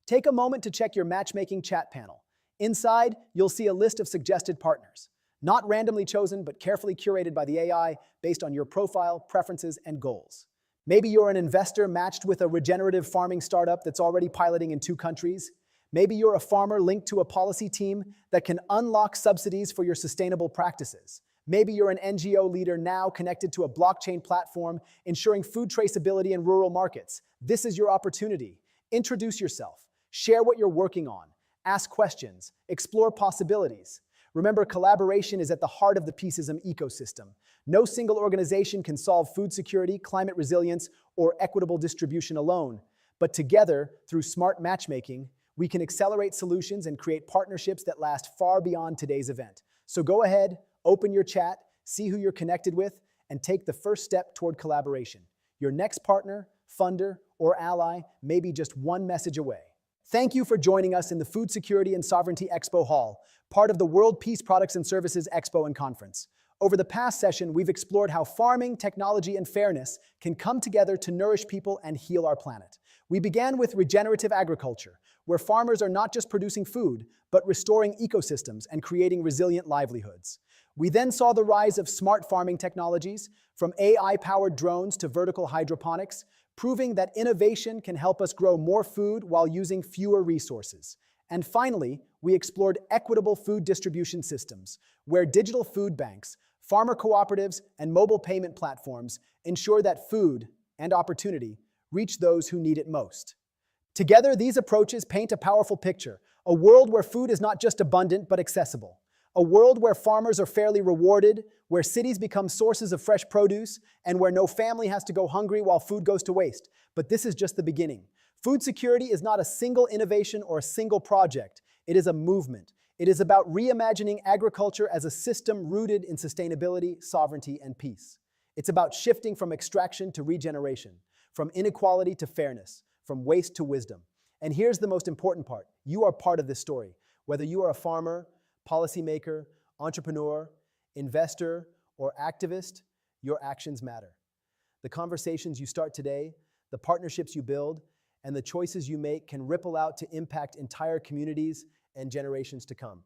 Take a moment to check your matchmaking chat panel. Inside, you'll see a list of suggested partners. Not randomly chosen, but carefully curated by the AI based on your profile, preferences, and goals. Maybe you're an investor matched with a regenerative farming startup that's already piloting in 2 countries. Maybe you're a farmer linked to a policy team that can unlock subsidies for your sustainable practices. Maybe you're an NGO leader now connected to a blockchain platform ensuring food traceability in rural markets. This is your opportunity. Introduce yourself. Share what you're working on. Ask questions. Explore possibilities. Remember, collaboration is at the heart of the Peaceism ecosystem. No single organization can solve food security, climate resilience, or equitable distribution alone. But together, through smart matchmaking, we can accelerate solutions and create partnerships that last far beyond today's event. So go ahead, open your chat, see who you're connected with, and take the first step toward collaboration. Your next partner, funder, or ally may be just one message away. Thank you for joining us in the Food Security and Sovereignty Expo Hall, part of the World Peace Products and Services Expo and Conference. Over the past session, we've explored how farming, technology, and fairness can come together to nourish people and heal our planet. We began with regenerative agriculture, where farmers are not just producing food, but restoring ecosystems and creating resilient livelihoods. We then saw the rise of smart farming technologies, from AI-powered drones to vertical hydroponics, proving that innovation can help us grow more food while using fewer resources. And finally, we explored equitable food distribution systems, where digital food banks, farmer cooperatives, and mobile payment platforms ensure that food and opportunity reach those who need it most. Together, these approaches paint a powerful picture, a world where food is not just abundant but accessible, a world where farmers are fairly rewarded, where cities become sources of fresh produce, and where no family has to go hungry while food goes to waste. But this is just the beginning. Food security is not a single innovation or a single project. It is a movement. It is about reimagining agriculture as a system rooted in sustainability, sovereignty, and peace. It's about shifting from extraction to regeneration, from inequality to fairness, from waste to wisdom. And here's the most important part. You are part of this story. Whether you are a farmer, policymaker, entrepreneur, investor, or activist, your actions matter. The conversations you start today, the partnerships you build, and the choices you make can ripple out to impact entire communities and generations to come.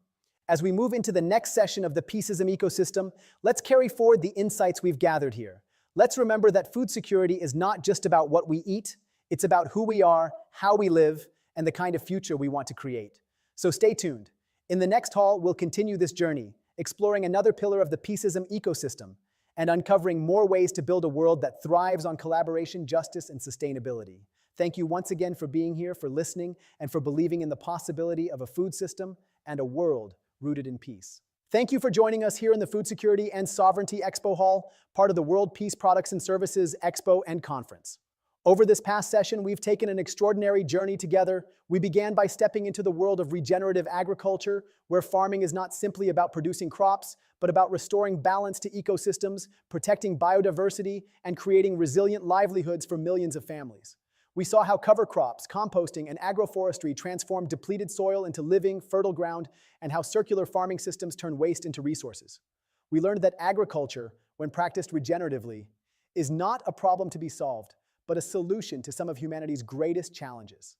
As we move into the next session of the Peaceism ecosystem, let's carry forward the insights we've gathered here. Let's remember that food security is not just about what we eat, it's about who we are, how we live, and the kind of future we want to create. So stay tuned. In the next hall, we'll continue this journey, exploring another pillar of the Peaceism ecosystem and uncovering more ways to build a world that thrives on collaboration, justice, and sustainability. Thank you once again for being here, for listening, and for believing in the possibility of a food system and a world rooted in peace. Thank you for joining us here in the Food Security and Sovereignty Expo Hall, part of the World Peace Products and Services Expo and Conference. Over this past session, we've taken an extraordinary journey together. We began by stepping into the world of regenerative agriculture, where farming is not simply about producing crops, but about restoring balance to ecosystems, protecting biodiversity, and creating resilient livelihoods for millions of families. We saw how cover crops, composting, and agroforestry transform depleted soil into living, fertile ground, and how circular farming systems turn waste into resources. We learned that agriculture, when practiced regeneratively, is not a problem to be solved, but a solution to some of humanity's greatest challenges.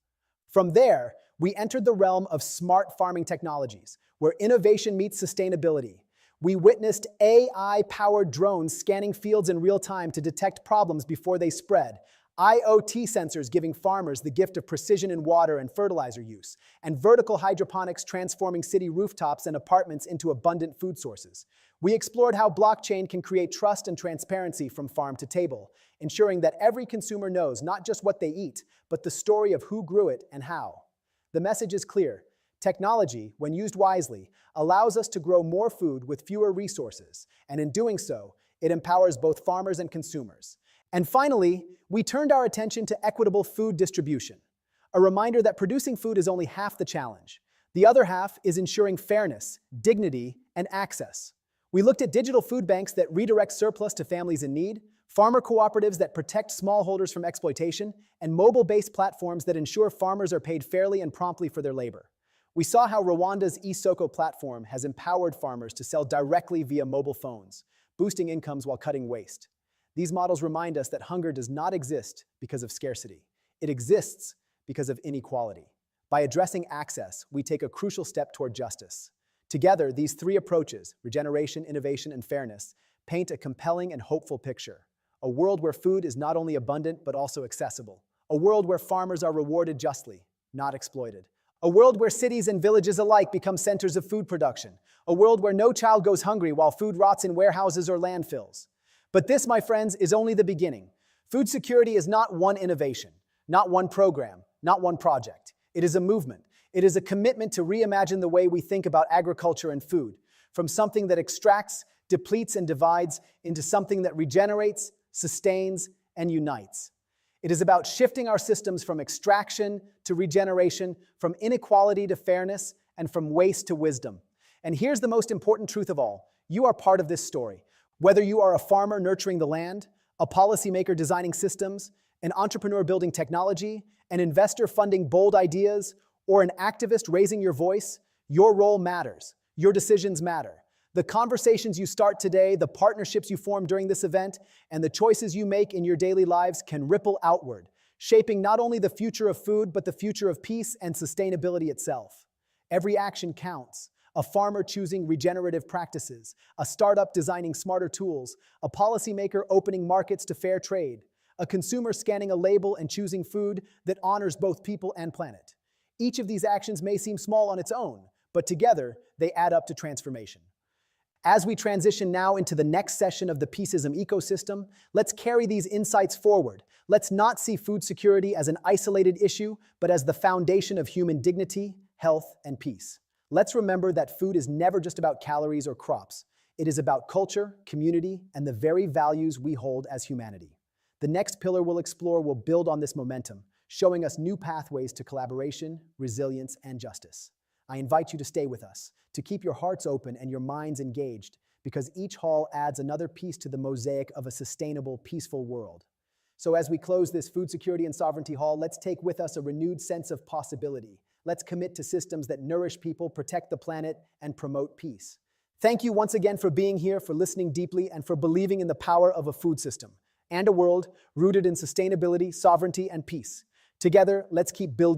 From there, we entered the realm of smart farming technologies, where innovation meets sustainability. We witnessed AI-powered drones scanning fields in real time to detect problems before they spread, IoT sensors giving farmers the gift of precision in water and fertilizer use, and vertical hydroponics transforming city rooftops and apartments into abundant food sources. We explored how blockchain can create trust and transparency from farm to table, ensuring that every consumer knows not just what they eat, but the story of who grew it and how. The message is clear. Technology, when used wisely, allows us to grow more food with fewer resources, and in doing so, it empowers both farmers and consumers. And finally, we turned our attention to equitable food distribution, a reminder that producing food is only half the challenge. The other half is ensuring fairness, dignity, and access. We looked at digital food banks that redirect surplus to families in need, farmer cooperatives that protect smallholders from exploitation, and mobile-based platforms that ensure farmers are paid fairly and promptly for their labor. We saw how Rwanda's eSoko platform has empowered farmers to sell directly via mobile phones, boosting incomes while cutting waste. These models remind us that hunger does not exist because of scarcity. It exists because of inequality. By addressing access, we take a crucial step toward justice. Together, these three approaches, regeneration, innovation, and fairness, paint a compelling and hopeful picture. A world where food is not only abundant, but also accessible. A world where farmers are rewarded justly, not exploited. A world where cities and villages alike become centers of food production. A world where no child goes hungry while food rots in warehouses or landfills. But this, my friends, is only the beginning. Food security is not one innovation, not one program, not one project. It is a movement. It is a commitment to reimagine the way we think about agriculture and food, from something that extracts, depletes, and divides into something that regenerates, sustains, and unites. It is about shifting our systems from extraction to regeneration, from inequality to fairness, and from waste to wisdom. And here's the most important truth of all. You are part of this story. Whether you are a farmer nurturing the land, a policymaker designing systems, an entrepreneur building technology, an investor funding bold ideas, or an activist raising your voice, your role matters. Your decisions matter. The conversations you start today, the partnerships you form during this event, and the choices you make in your daily lives can ripple outward, shaping not only the future of food, but the future of peace and sustainability itself. Every action counts. A farmer choosing regenerative practices, a startup designing smarter tools, a policymaker opening markets to fair trade, a consumer scanning a label and choosing food that honors both people and planet. Each of these actions may seem small on its own, but together they add up to transformation. As we transition now into the next session of the Peaceism ecosystem, let's carry these insights forward. Let's not see food security as an isolated issue, but as the foundation of human dignity, health, and peace. Let's remember that food is never just about calories or crops. It is about culture, community, and the very values we hold as humanity. The next pillar we'll explore will build on this momentum, showing us new pathways to collaboration, resilience, and justice. I invite you to stay with us, to keep your hearts open and your minds engaged, because each hall adds another piece to the mosaic of a sustainable, peaceful world. So as we close this Food Security and Sovereignty Hall, let's take with us a renewed sense of possibility. Let's commit to systems that nourish people, protect the planet, and promote peace. Thank you once again for being here, for listening deeply, and for believing in the power of a food system and a world rooted in sustainability, sovereignty, and peace. Together, let's keep building